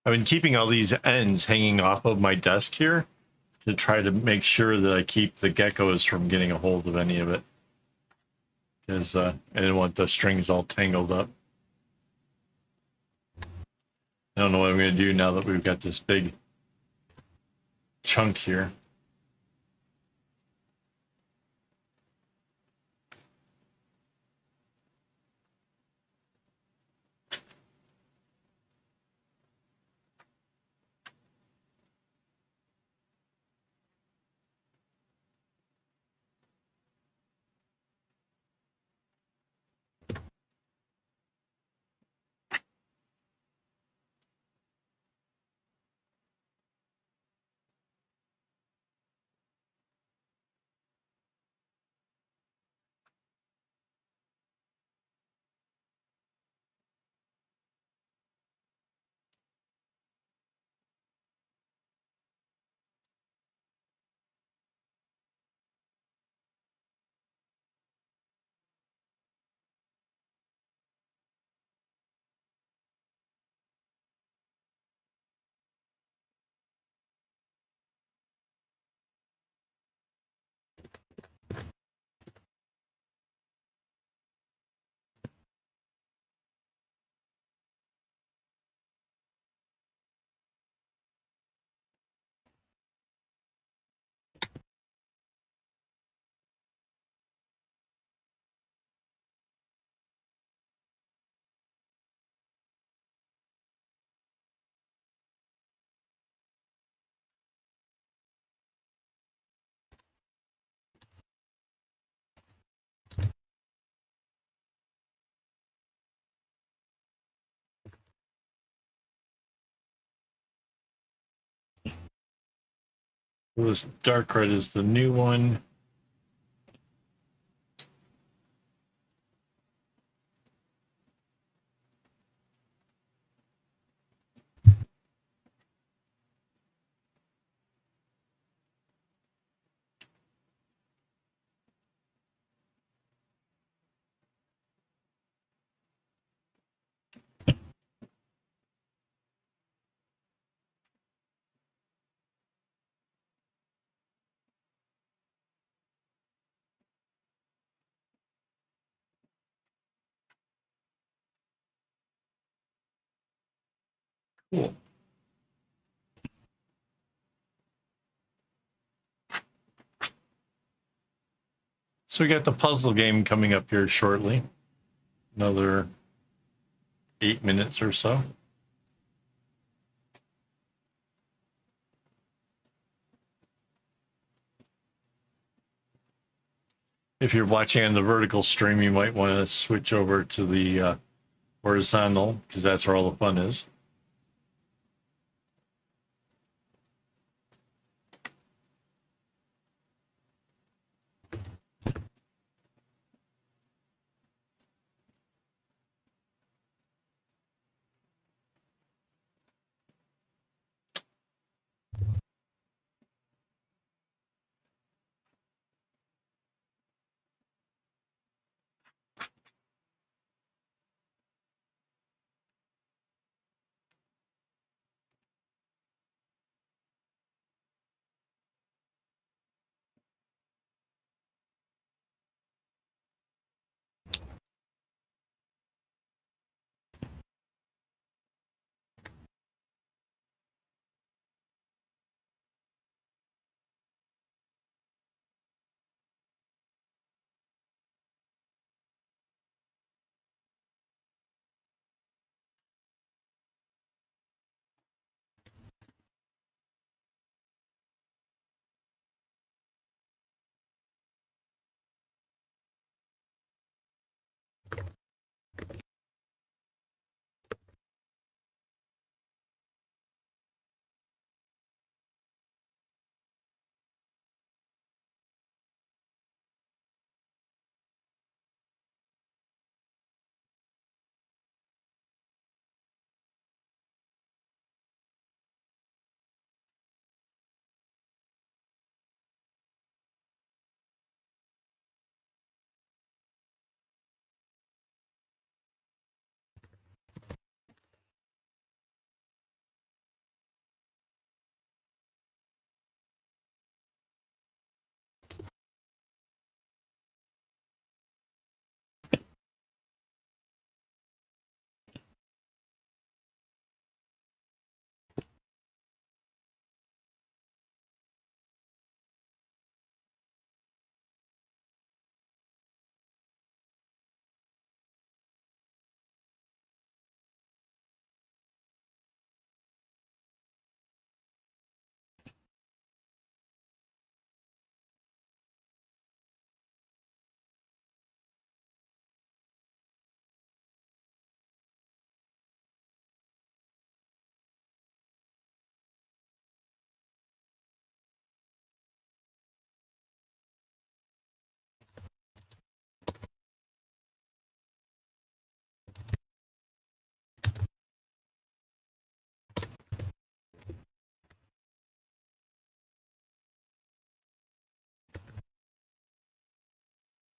I've been keeping all these ends hanging off of my desk here to try to make sure that I keep the geckos from getting a hold of any of it, because I didn't want the strings all tangled up. I don't know what I'm going to do now that we've got this big chunk here. This dark red is the new one. Cool. So we got the puzzle game coming up here shortly. Another 8 minutes or so. If you're watching on the vertical stream, you might want to switch over to the horizontal, because that's where all the fun is.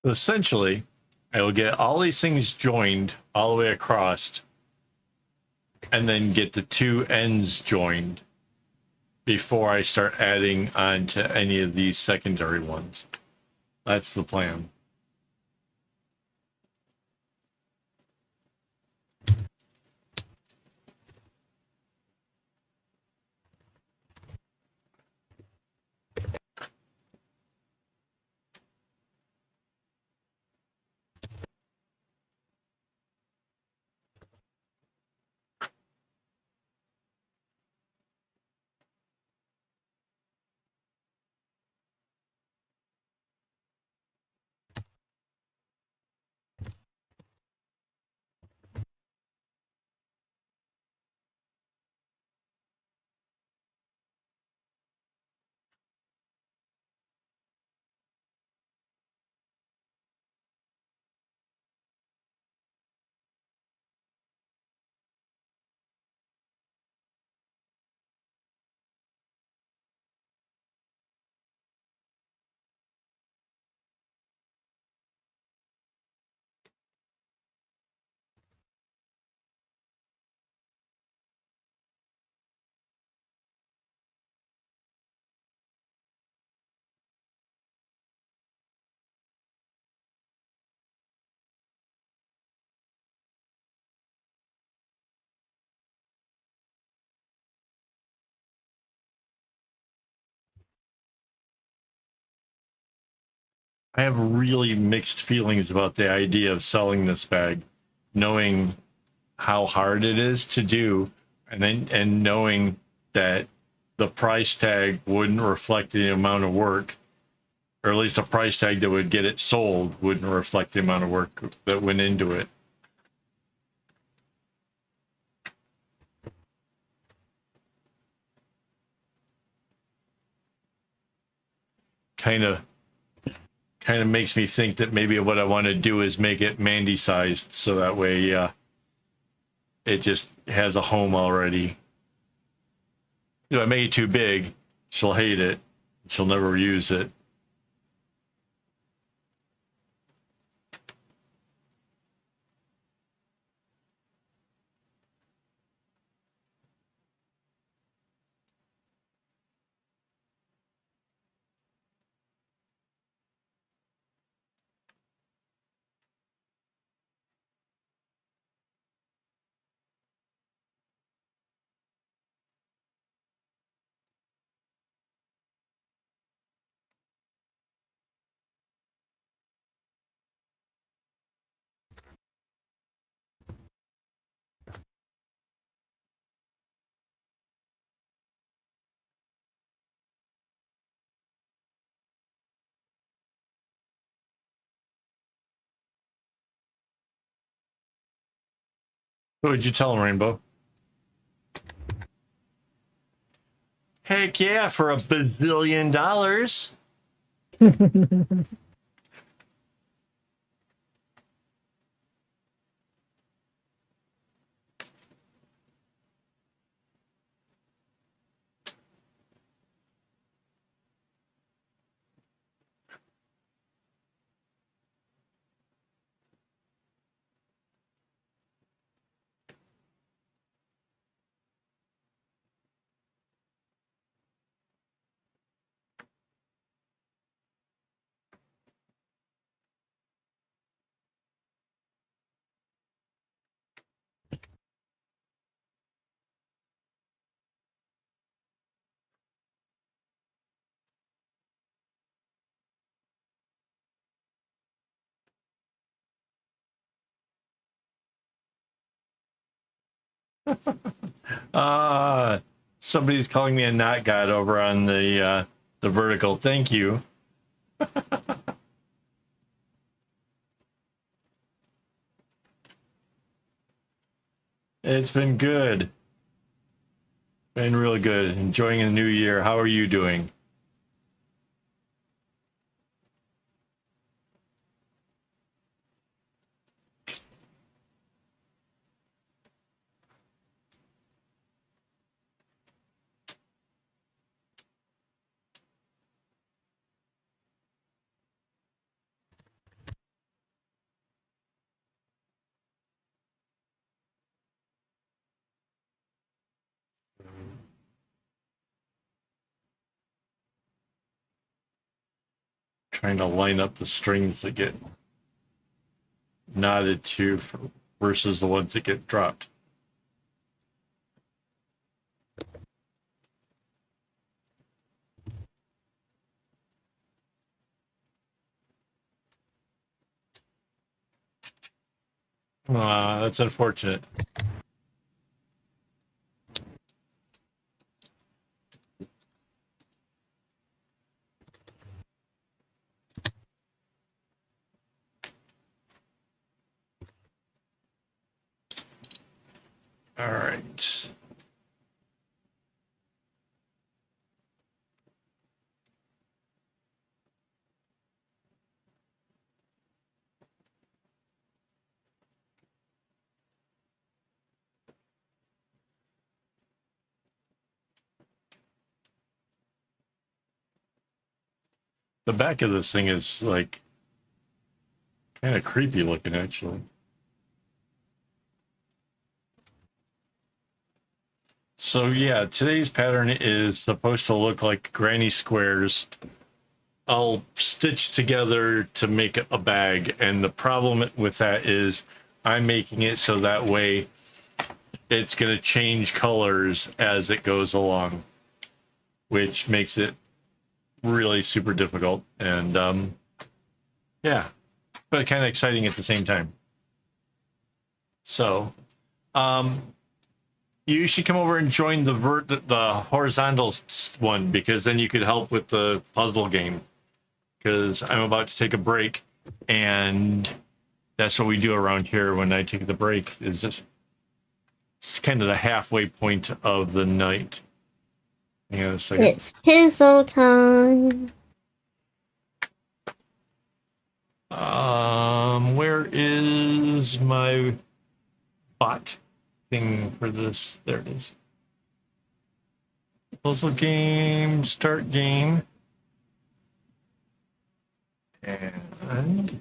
Essentially, I will get all these things joined all the way across and then get the two ends joined before I start adding on to any of these secondary ones. That's the plan. I have really mixed feelings about the idea of selling this bag, knowing how hard it is to do, and knowing that the price tag wouldn't reflect the amount of work, or at least a price tag that would get it sold wouldn't reflect the amount of work that went into it. Kind of makes me think that maybe what I want to do is make it Mandy sized, so that way it just has a home already. If I make it too big, she'll hate it. She'll never use it. What would you tell him, Rainbow? Heck yeah, for $1 billion. Somebody's calling me a knot god over on the vertical. Thank you. It's been good. Been real good. Enjoying the new year. How are you doing? Trying to line up the strings that get knotted to versus the ones that get dropped. That's unfortunate. All right. The back of this thing is like kind of creepy looking, actually. So yeah, today's pattern is supposed to look like granny squares all stitched together to make a bag. And the problem with that is I'm making it so that way it's going to change colors as it goes along, which makes it really super difficult. And Yeah, but kind of exciting at the same time. So, you should come over and join the horizontal one, because then you could help with the puzzle game. Because I'm about to take a break, and that's what we do around here when I take the break. Is just it's kind of the halfway point of the night. Hang on a second. It's puzzle time. Where is my bot thing for this? There it is. Puzzle game, start game. And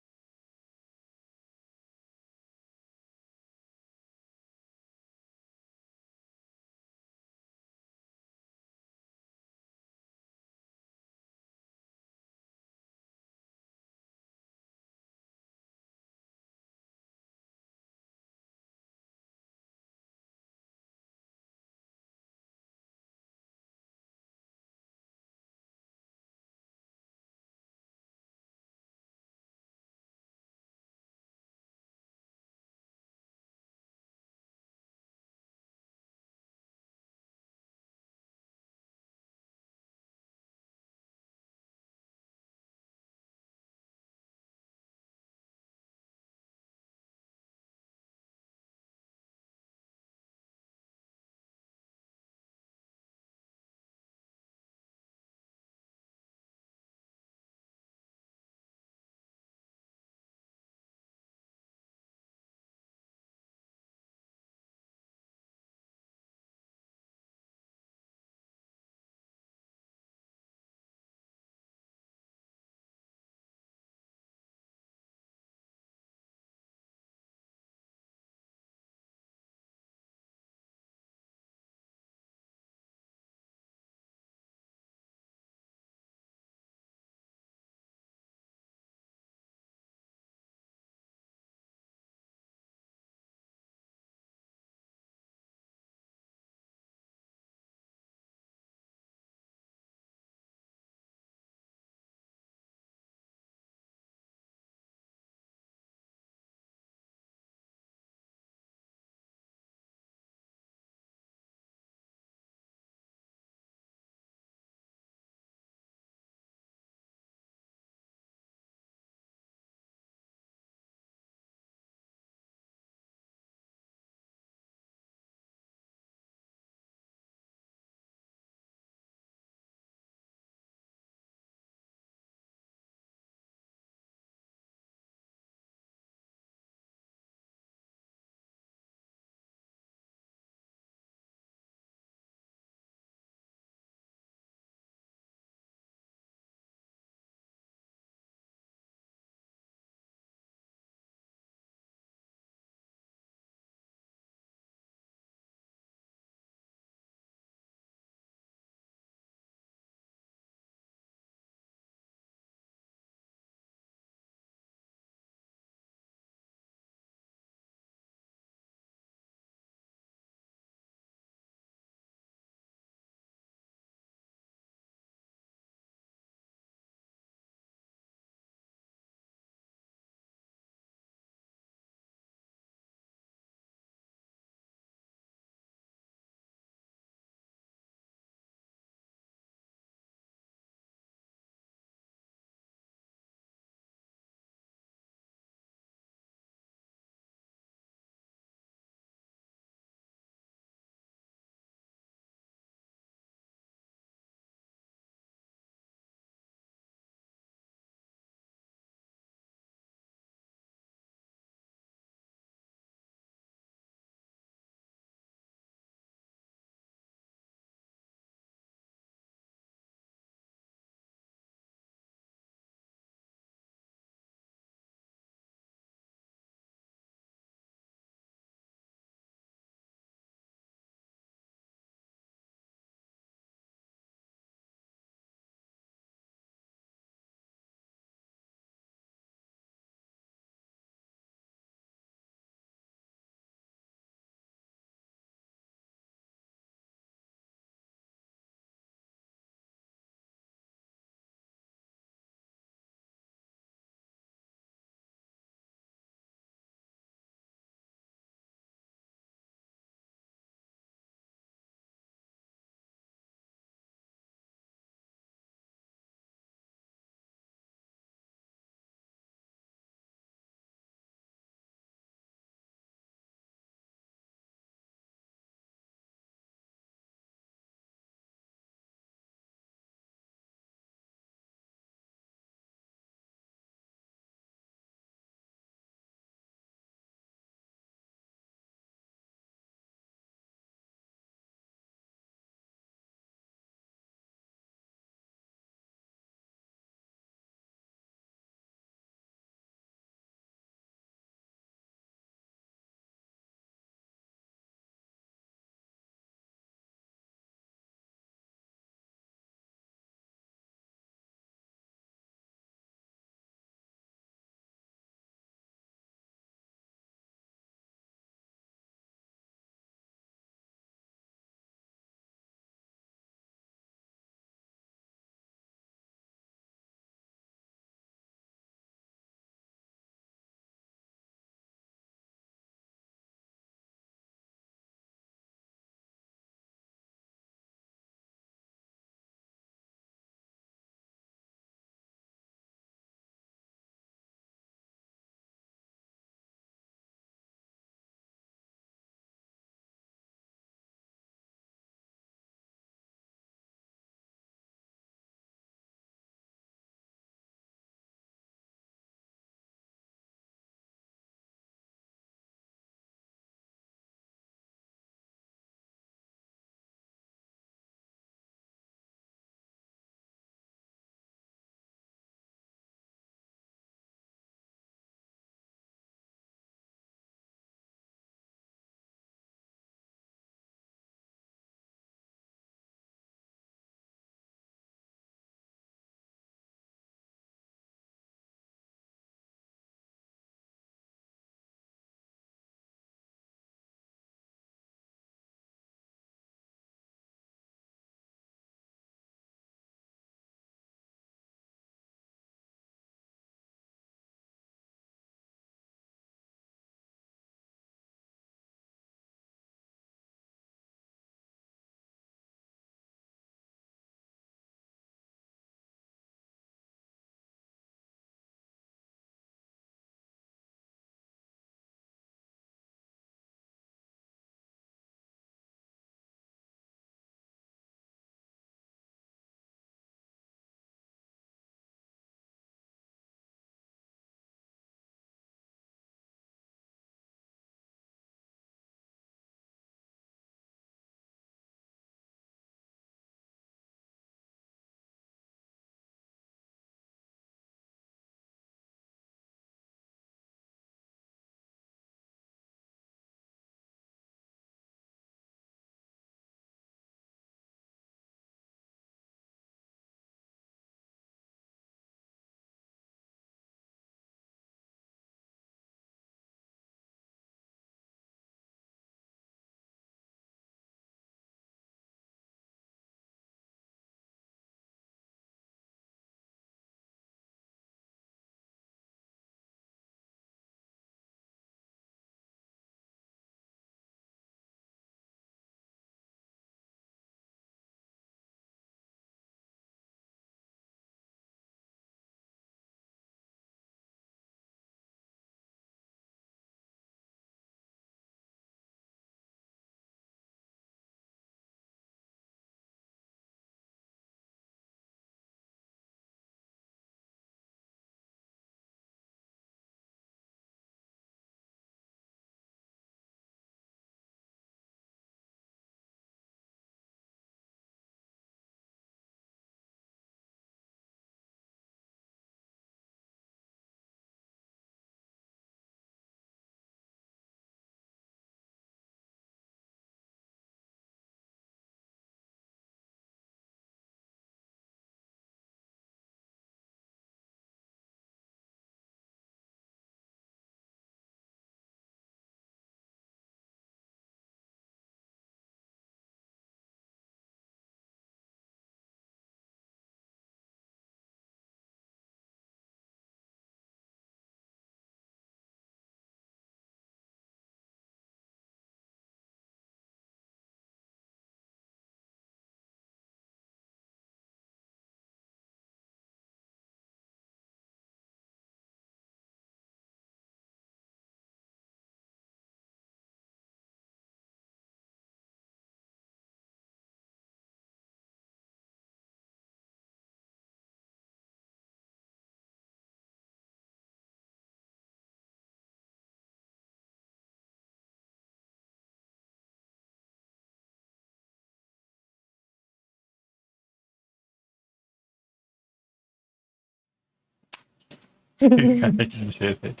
You guys did it.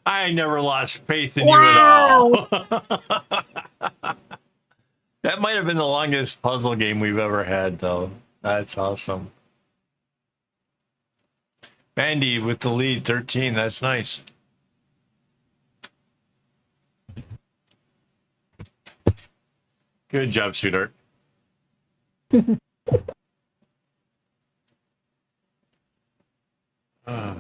I never lost faith in you at Wow. all. That might have been the longest puzzle game we've ever had, though. That's awesome. Mandy with the lead, 13. That's nice. Good job, sweetheart. Uh,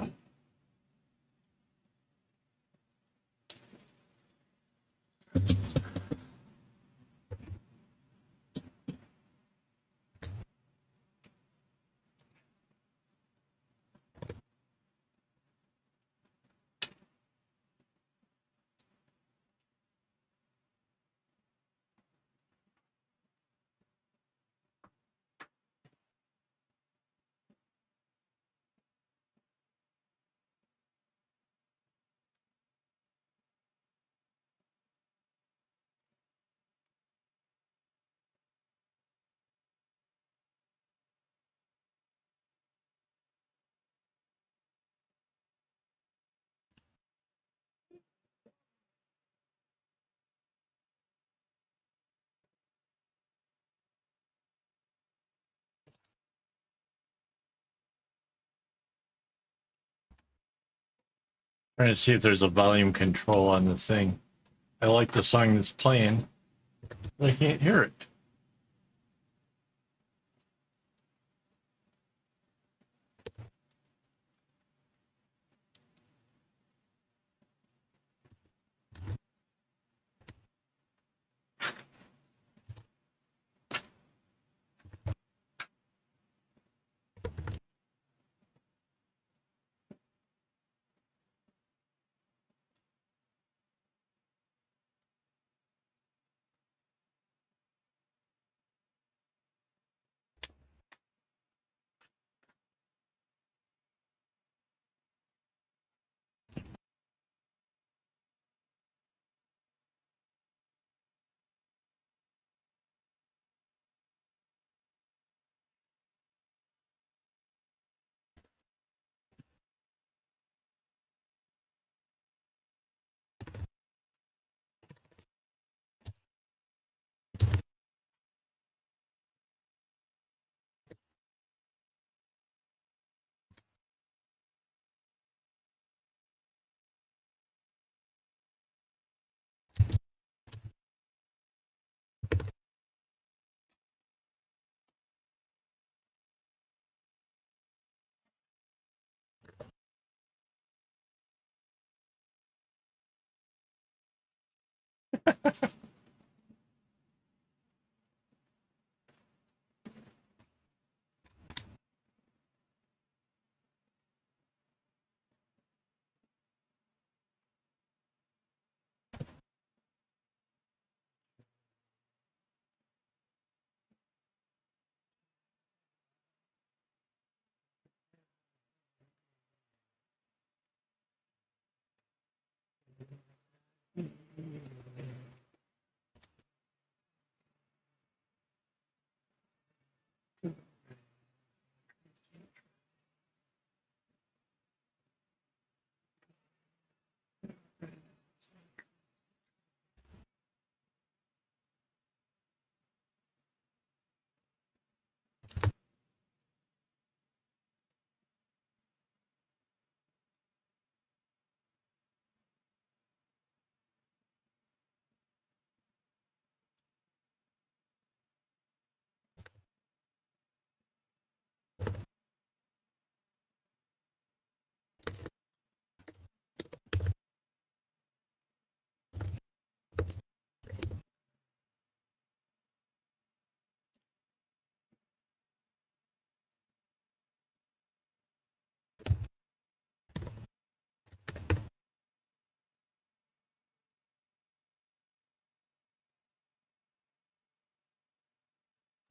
Trying to see if there's a volume control on the thing. I like the song that's playing, but I can't hear it.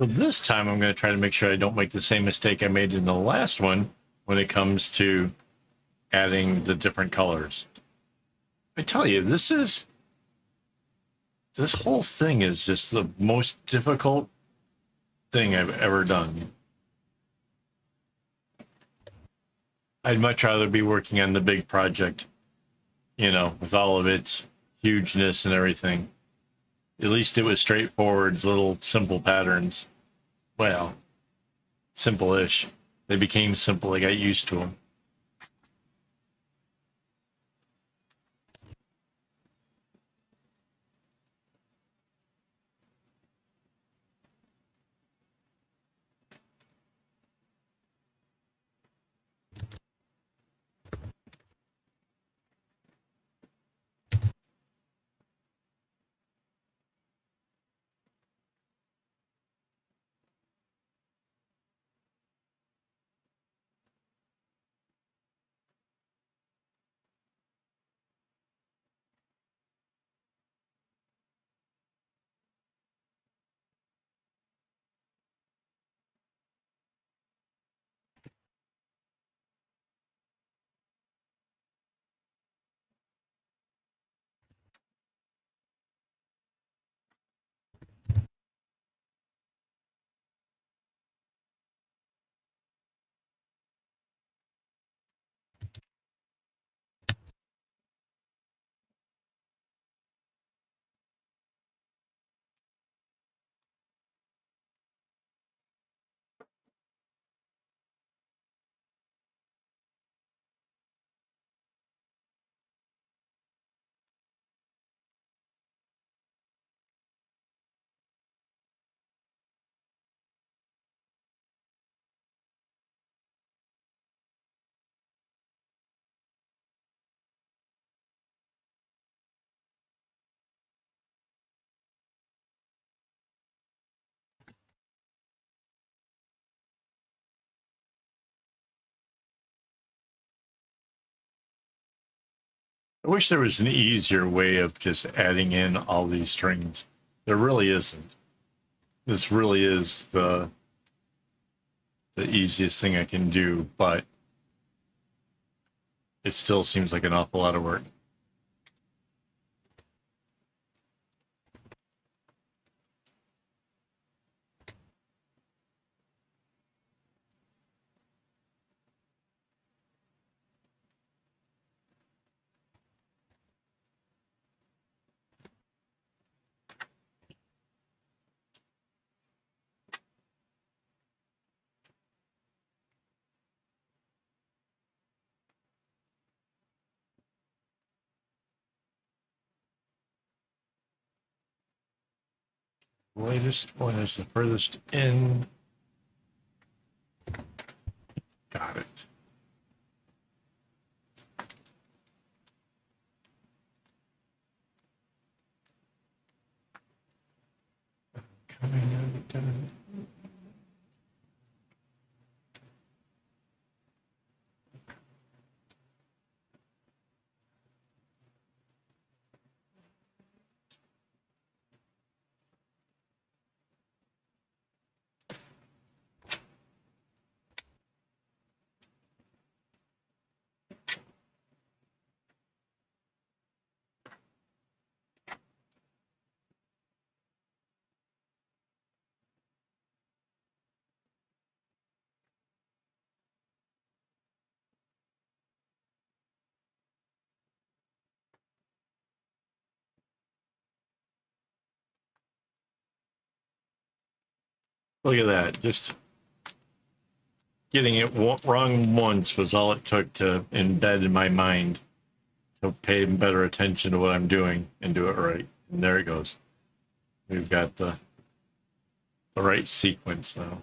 So this time I'm going to try to make sure I don't make the same mistake I made in the last one when it comes to adding the different colors. I tell you, this whole thing is just the most difficult thing I've ever done. I'd much rather be working on the big project, you know, with all of its hugeness and everything. At least it was straightforward, little simple patterns. Well, simple-ish. They became simple. I got used to them. I wish there was an easier way of just adding in all these strings. There really isn't. This really is the easiest thing I can do, but it still seems like an awful lot of work. The latest one is the furthest in. Got it. Coming out. Look at that. Just getting it wrong once was all it took to embed in my mind to pay better attention to what I'm doing and do it right. And there it goes. We've got the right sequence now.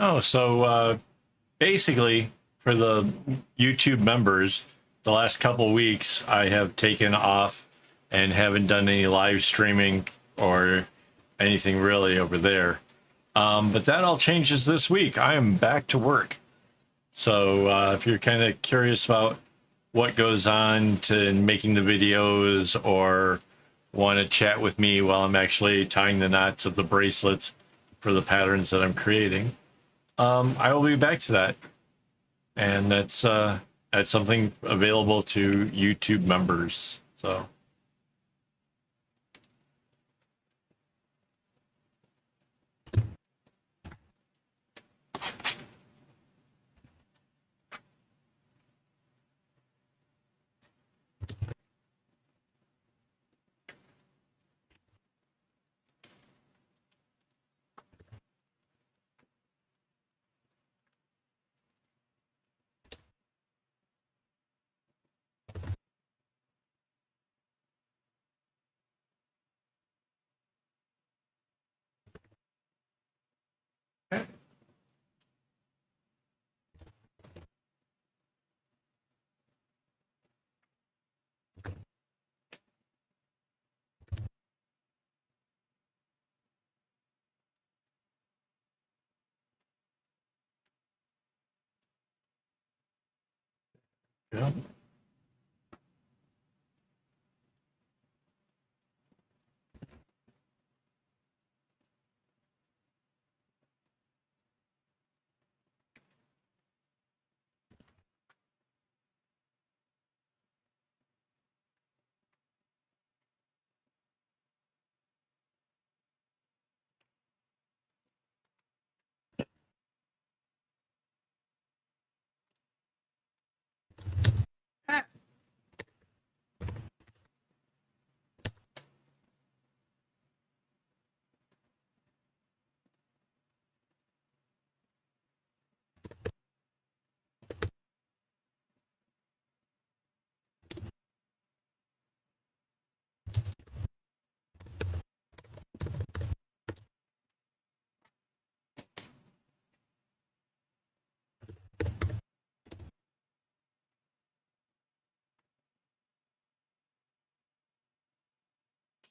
Oh, so basically, for the YouTube members, the last couple of weeks I have taken off and haven't done any live streaming or anything really over there. But that all changes this week. I am back to work. So if you're kind of curious about what goes on to making the videos or want to chat with me while I'm actually tying the knots of the bracelets for the patterns that I'm creating, I will be back to that. And that's something available to YouTube members. So. Yeah.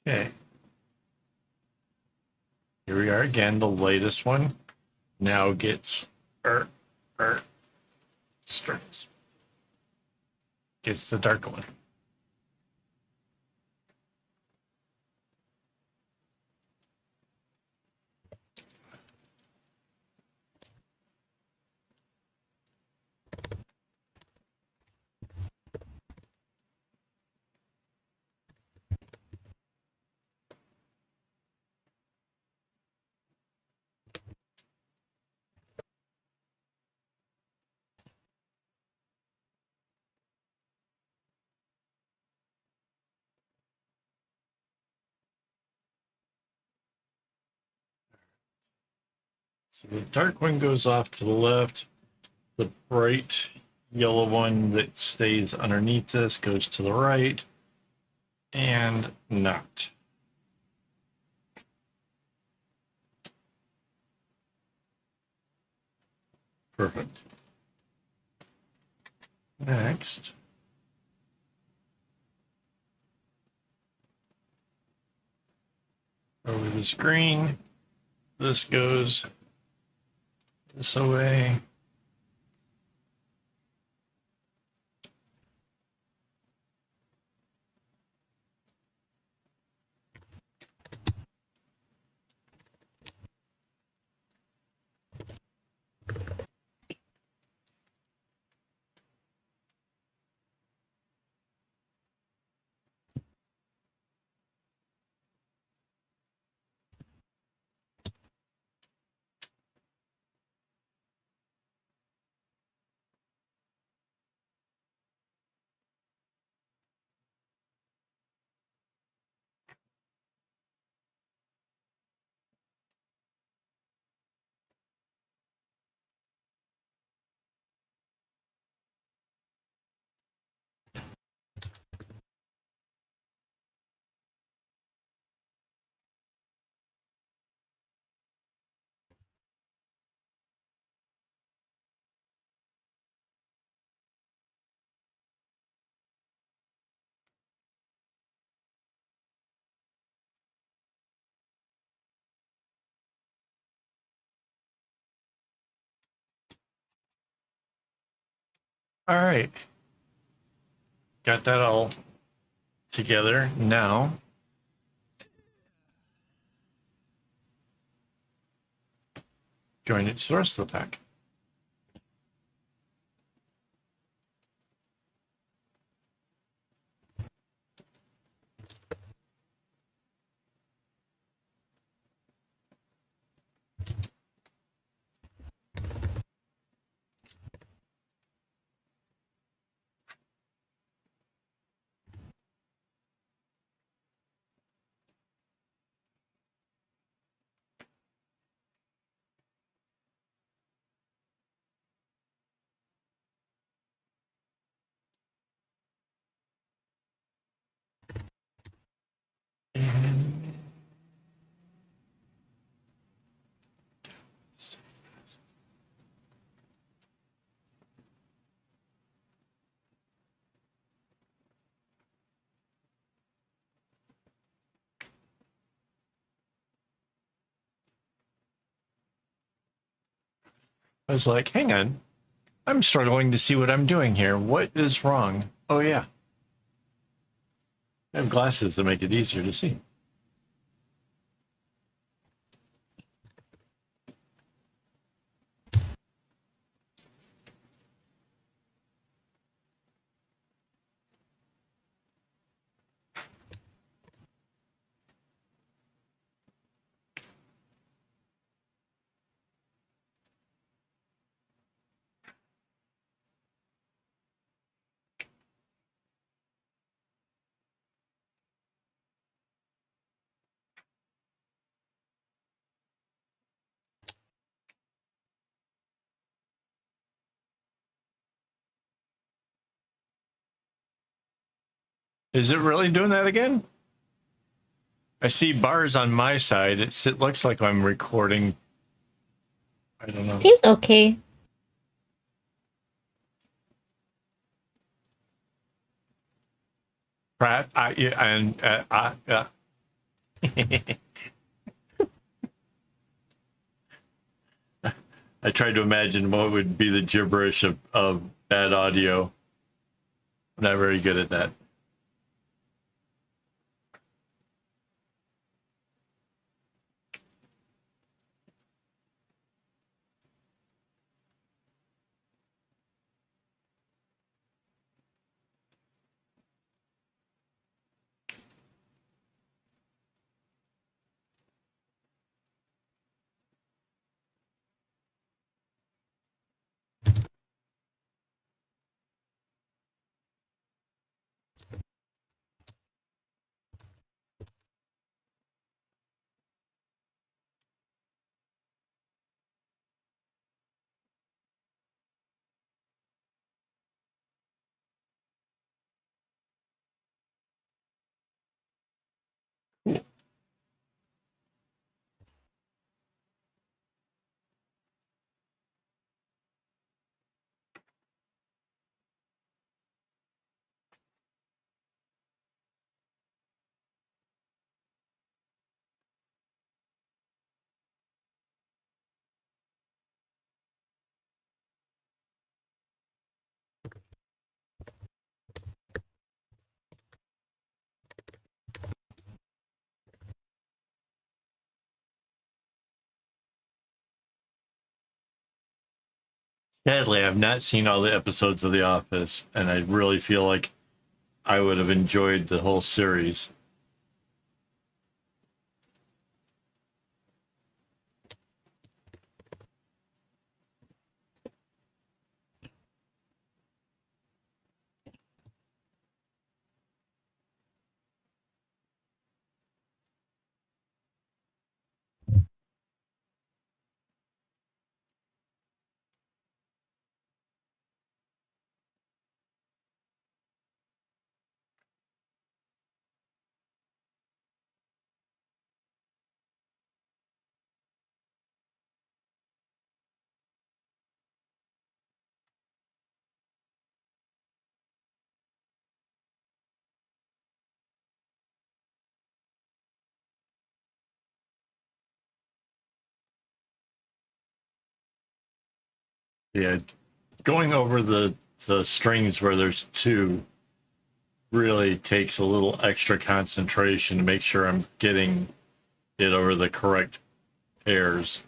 Okay. Here we are again. The latest one now gets starts gets the dark one. So the dark one goes off to the left. The bright yellow one that stays underneath this goes to the right, and not. Perfect. Next. Over the screen. This goes this away. All right. Got that all together. Now, join it to the rest of the pack. I was like, hang on. I'm struggling to see what I'm doing here. What is wrong? Oh, yeah. I have glasses that make it easier to see. Is it really doing that again? I see bars on my side. It looks like I'm recording. I don't know. Seems okay. Pratt, I tried to imagine what would be the gibberish of bad audio. I'm not very good at that. Sadly, I've not seen all the episodes of The Office, and I really feel like I would have enjoyed the whole series. Yeah, going over the the strings where there's two really takes a little extra concentration to make sure I'm getting it over the correct pairs.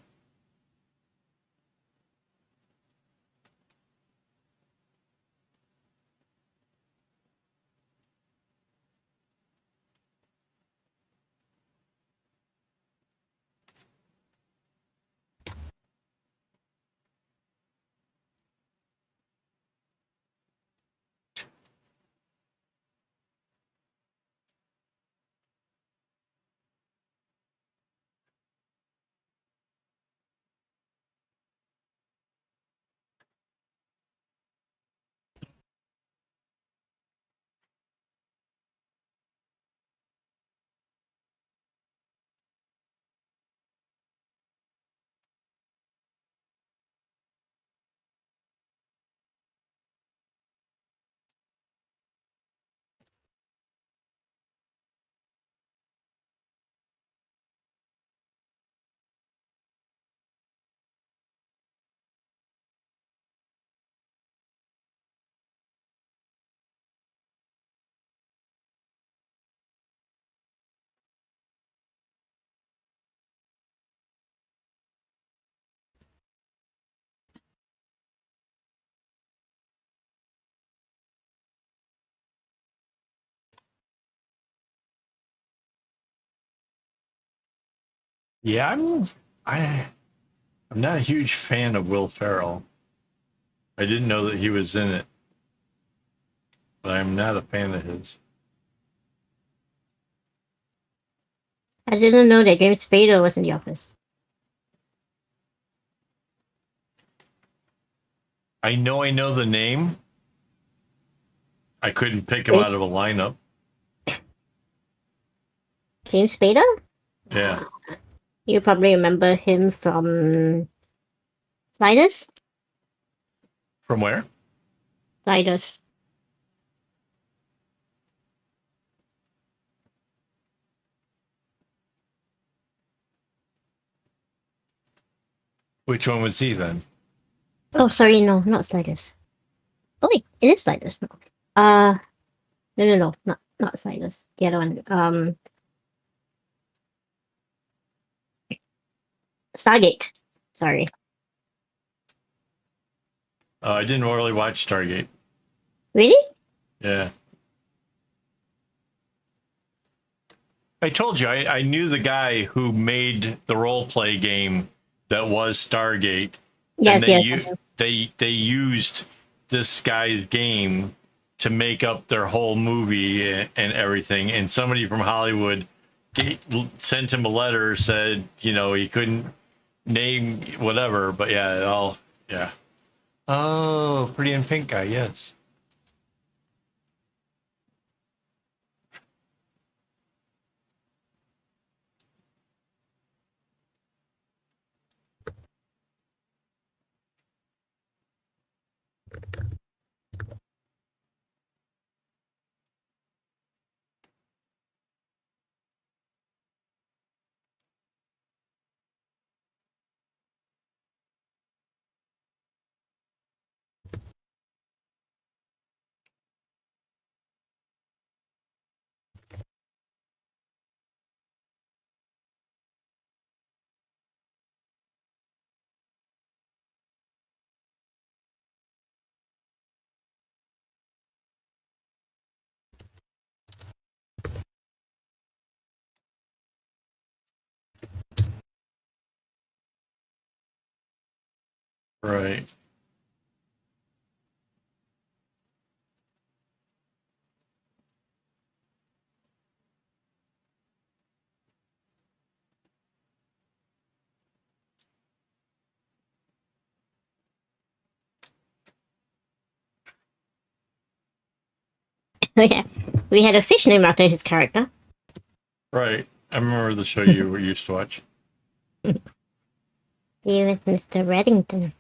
Yeah, I'm not a huge fan of Will Ferrell. I didn't know that he was in it, but I'm not a fan of his. I didn't know that James Spader was in The Office. I know the name. I couldn't pick him out of a lineup. James Spader? Yeah. You probably remember him from Sliders? From where? Sliders. Which one was he then? Oh, sorry, no, not Sliders. Oh wait, it is Sliders. No. No, not Sliders. The other one. Stargate. Sorry. I didn't really watch Stargate. Really? Yeah. I told you, I knew the guy who made the role play game that was Stargate. Yes, And yes. they used this guy's game to make up their whole movie and everything. And somebody from Hollywood sent him a letter, said, you know, he couldn't name whatever, but yeah, it all, yeah. Oh, Pretty in Pink guy, yes. Right. Yeah. We had a fish named after his character. Right. I remember the show you used to watch. He was Mr. Reddington.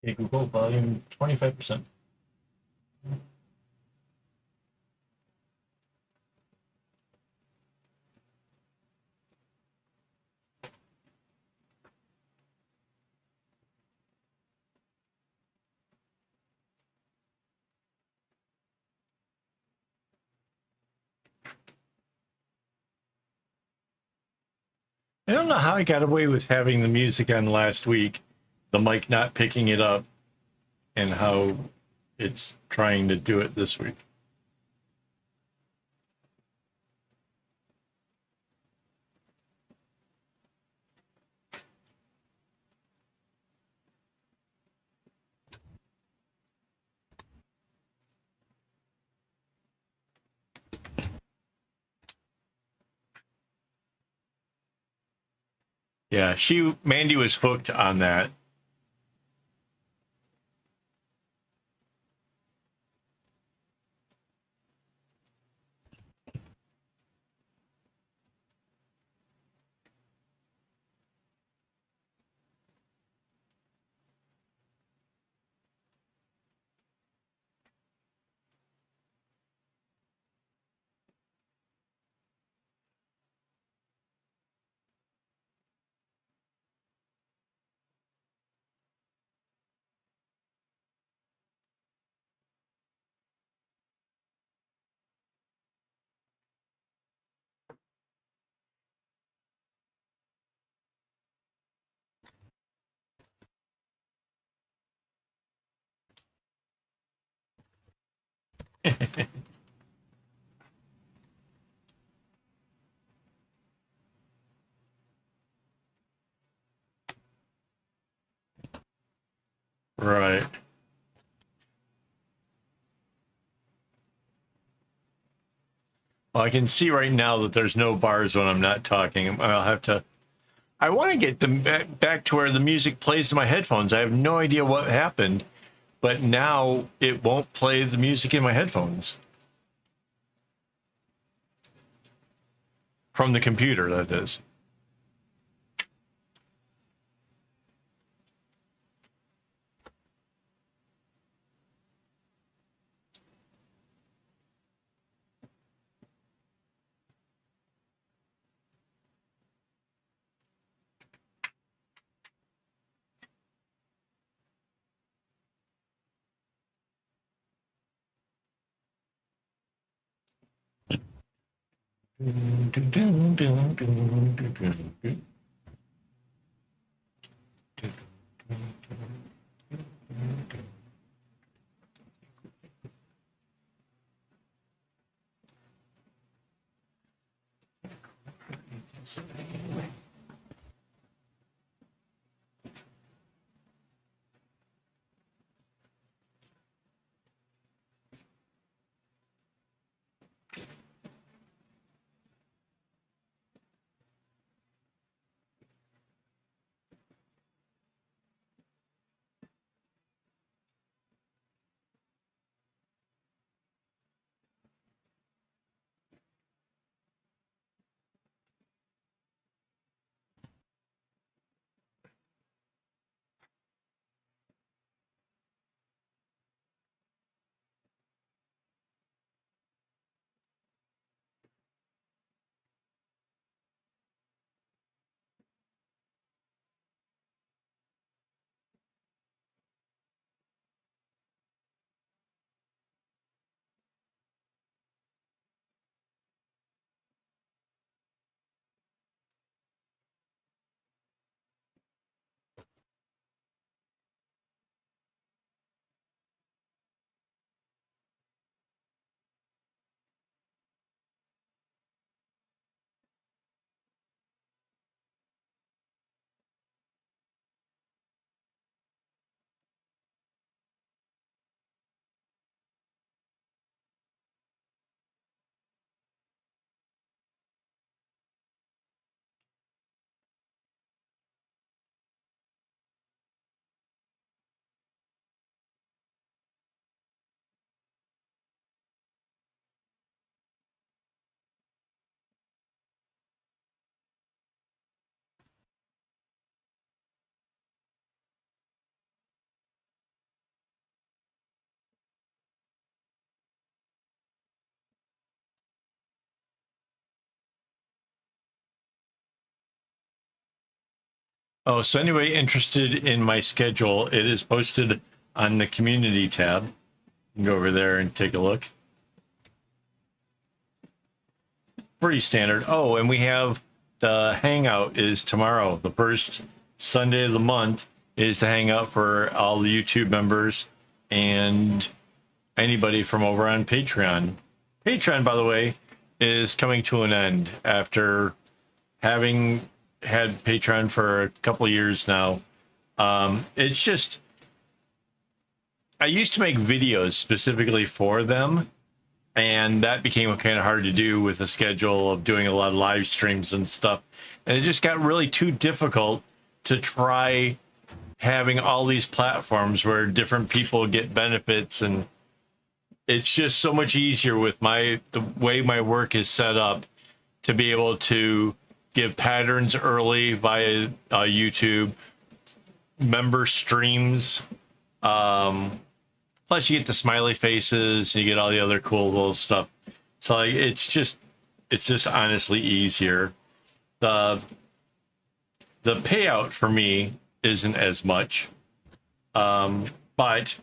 Hey Google, volume 25%. I don't know how I got away with having the music on last week, the mic not picking it up, and how it's trying to do it this week. Yeah, Mandy was hooked on that. Right. Well, I can see right now that there's no bars when I'm not talking. I'll have to. I want to get them back to where the music plays to my headphones. I have no idea what happened, but now it won't play the music in my headphones. From the computer, that is. Oh, so anybody interested in my schedule, it is posted on the community tab. You can go over there and take a look. Pretty standard. Oh, and we have the hangout is tomorrow. The first Sunday of the month is the hangout for all the YouTube members and anybody from over on Patreon. Patreon, by the way, is coming to an end after having had Patreon for a couple of years now. It's just, I used to make videos specifically for them, and that became kind of hard to do with the schedule of doing a lot of live streams and stuff. And it just got really too difficult to try having all these platforms where different people get benefits, and it's just so much easier with the way my work is set up to be able to give patterns early via YouTube, member streams. Plus you get the smiley faces, you get all the other cool little stuff. So like, it's just honestly easier. The payout for me isn't as much, but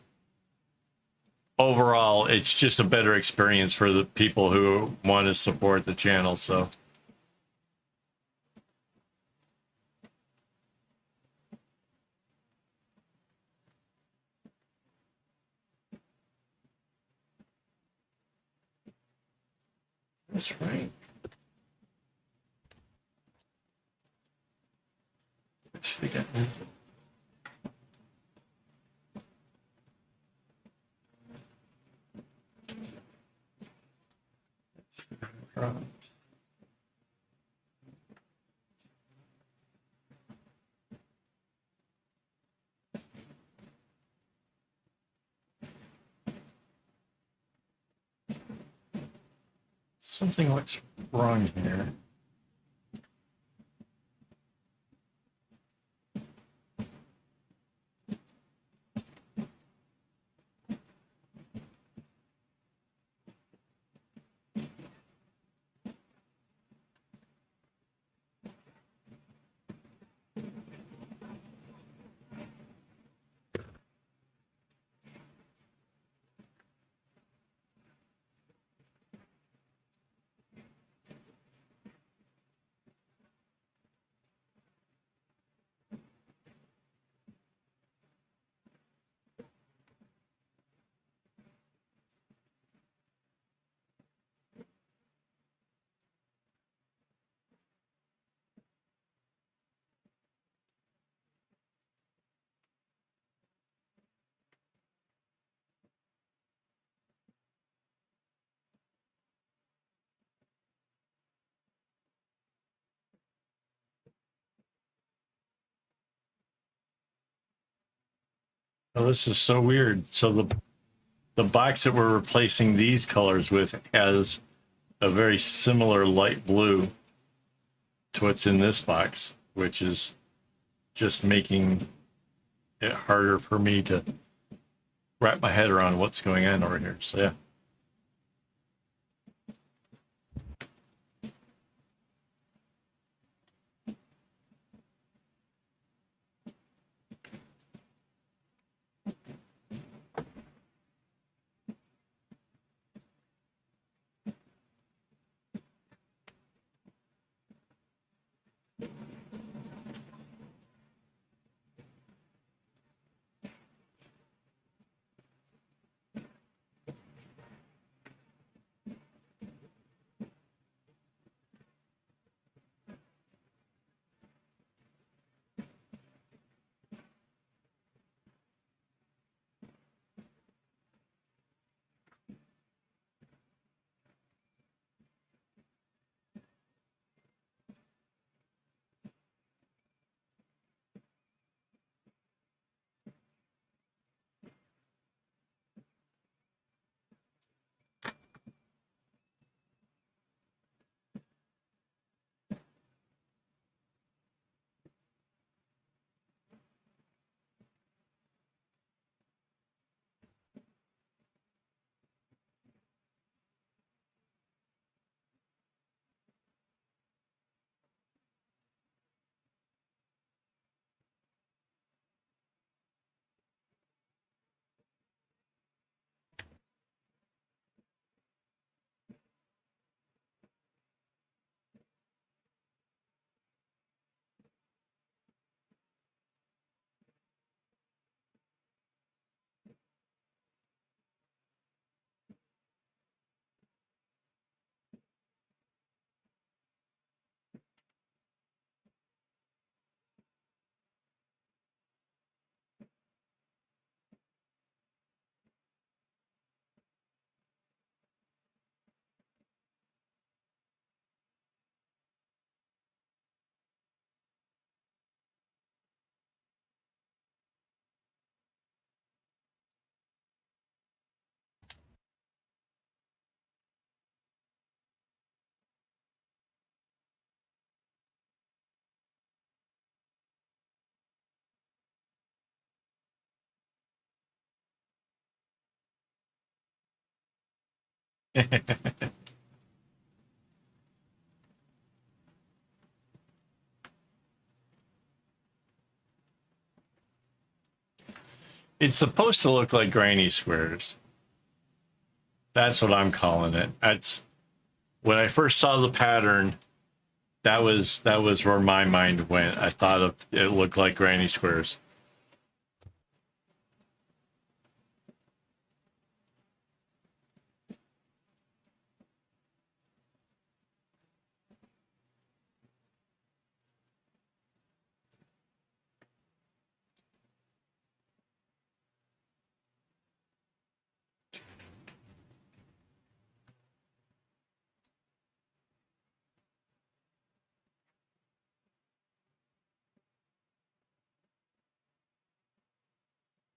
overall it's just a better experience for the people who want to support the channel. So that's right. Should have gotten dropped. Something looks wrong here. Oh, this is so weird. So the box that we're replacing these colors with has a very similar light blue to what's in this box, which is just making it harder for me to wrap my head around what's going on over here. So yeah. It's supposed to look like granny squares. That's what I'm calling it. That's when I first saw the pattern. That was where my mind went. I thought it looked like granny squares.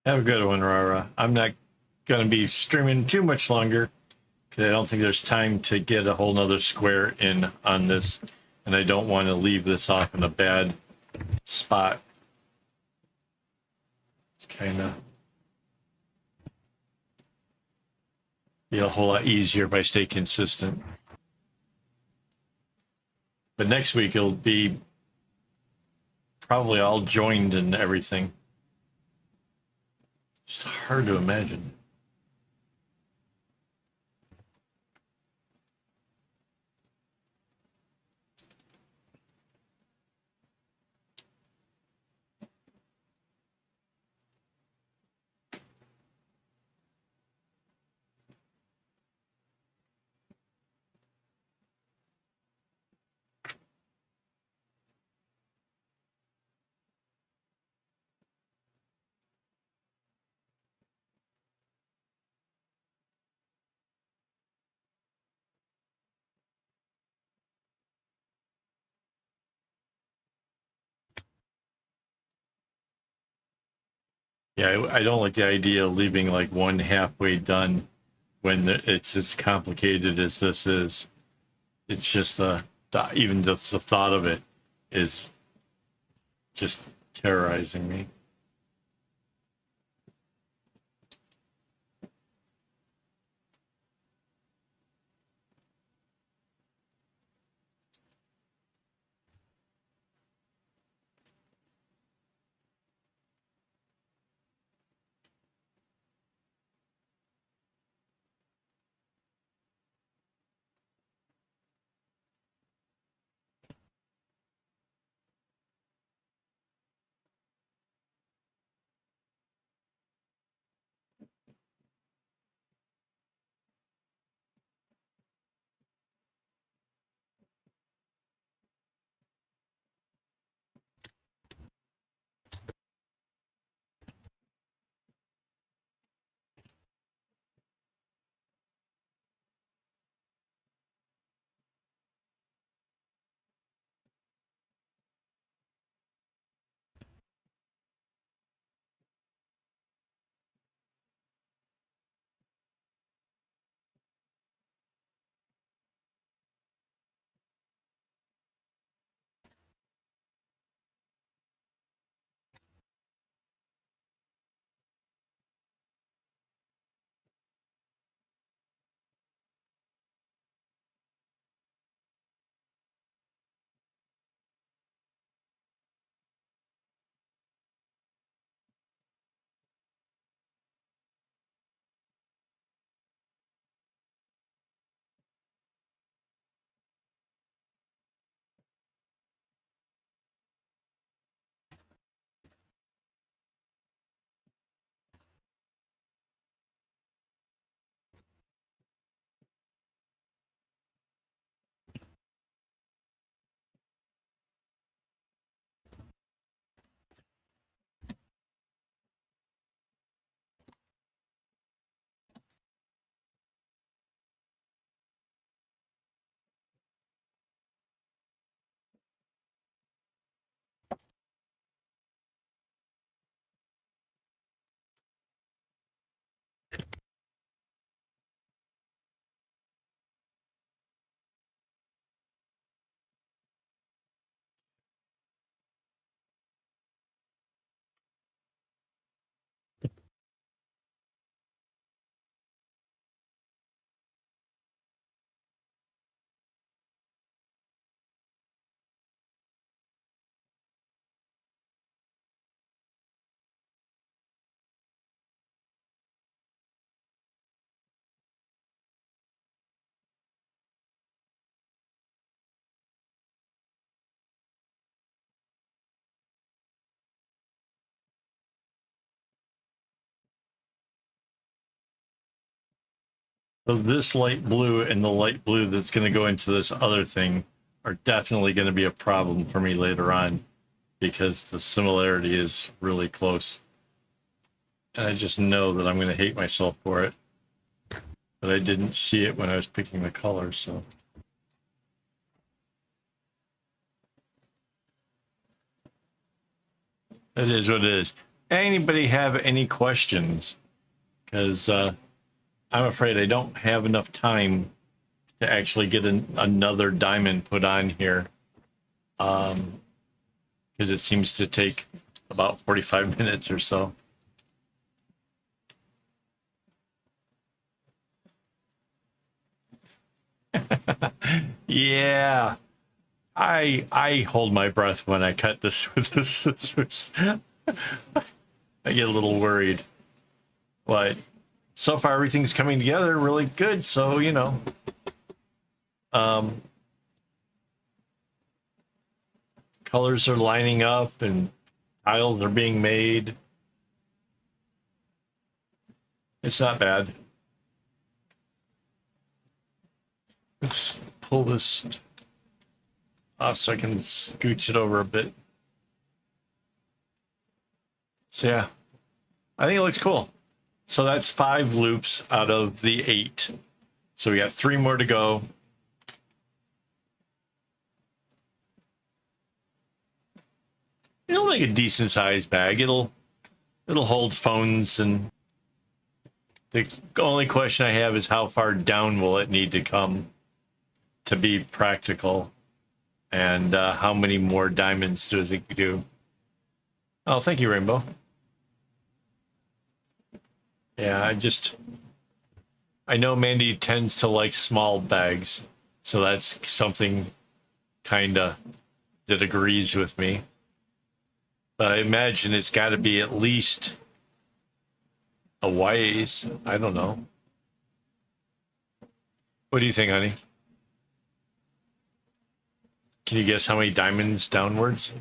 Have a good one, Rara. I'm not going to be streaming too much longer because I don't think there's time to get a whole nother square in on this, and I don't want to leave this off in a bad spot. It's kind of be a whole lot easier if I stay consistent. But next week it'll be probably all joined and everything. It's hard to imagine. Yeah, I don't like the idea of leaving like one halfway done when it's as complicated as this is. It's just even the thought of it is just terrorizing me. So this light blue and the light blue that's going to go into this other thing are definitely going to be a problem for me later on because the similarity is really close. And I just know that I'm going to hate myself for it. But I didn't see it when I was picking the color, so. It is what it is. Anybody have any questions? Because I'm afraid I don't have enough time to actually get another diamond put on here. Because it seems to take about 45 minutes or so. Yeah. I hold my breath when I cut this with the scissors. I get a little worried. But so far everything's coming together really good, so you know. Colors are lining up and tiles are being made. It's not bad. Let's pull this off so I can scooch it over a bit. So yeah, I think it looks cool. So that's 5 loops out of the 8. So we got 3 more to go. It'll make a decent sized bag. It'll hold phones, and the only question I have is how far down will it need to come to be practical, and how many more diamonds does it do? Oh, thank you, Rainbow. Yeah, I know Mandy tends to like small bags, so that's something kinda that agrees with me. But I imagine it's got to be at least a ways. I don't know. What do you think, honey? Can you guess how many diamonds downwards?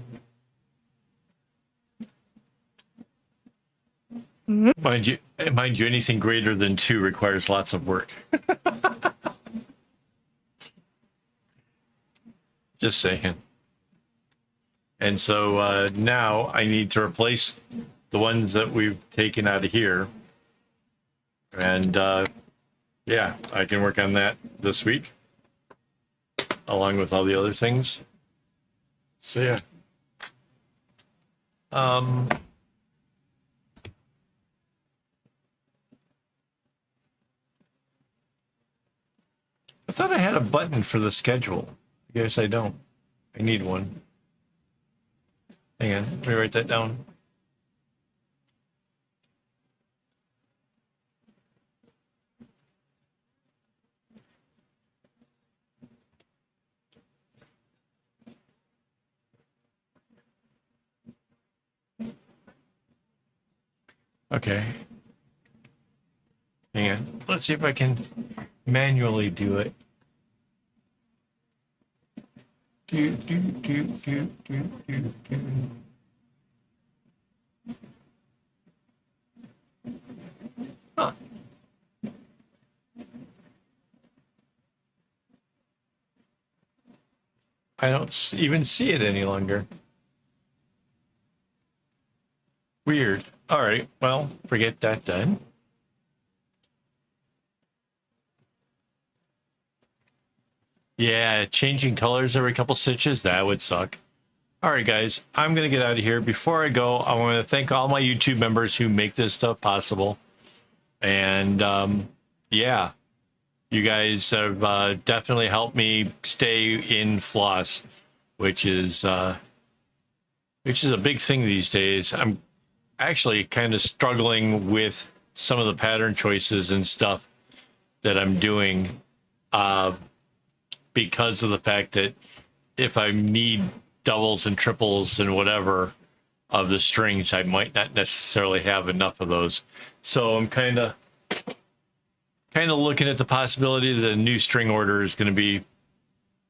Mind you, anything greater than 2 requires lots of work. Just saying. And so now I need to replace the ones that we've taken out of here. And yeah, I can work on that this week, along with all the other things. So yeah. I thought I had a button for the schedule. I guess I don't. I need one. Hang on, let me write that down. Okay. Hang on. Let's see if I can manually do it. Huh. I don't even see it any longer. Weird. All right. Well, forget that then. Yeah, changing colors every couple stitches, that would suck. All right, guys, I'm going to get out of here. Before I go, I want to thank all my YouTube members who make this stuff possible. And yeah, you guys have definitely helped me stay in floss, which is a big thing these days. I'm actually kind of struggling with some of the pattern choices and stuff that I'm doing because of the fact that if I need doubles and triples and whatever of the strings, I might not necessarily have enough of those. So I'm kind of looking at the possibility that a new string order is going to be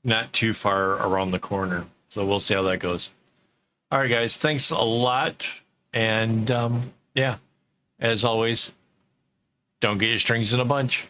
not too far around the corner. So we'll see how that goes. All right, guys, thanks a lot. And yeah, as always, don't get your strings in a bunch.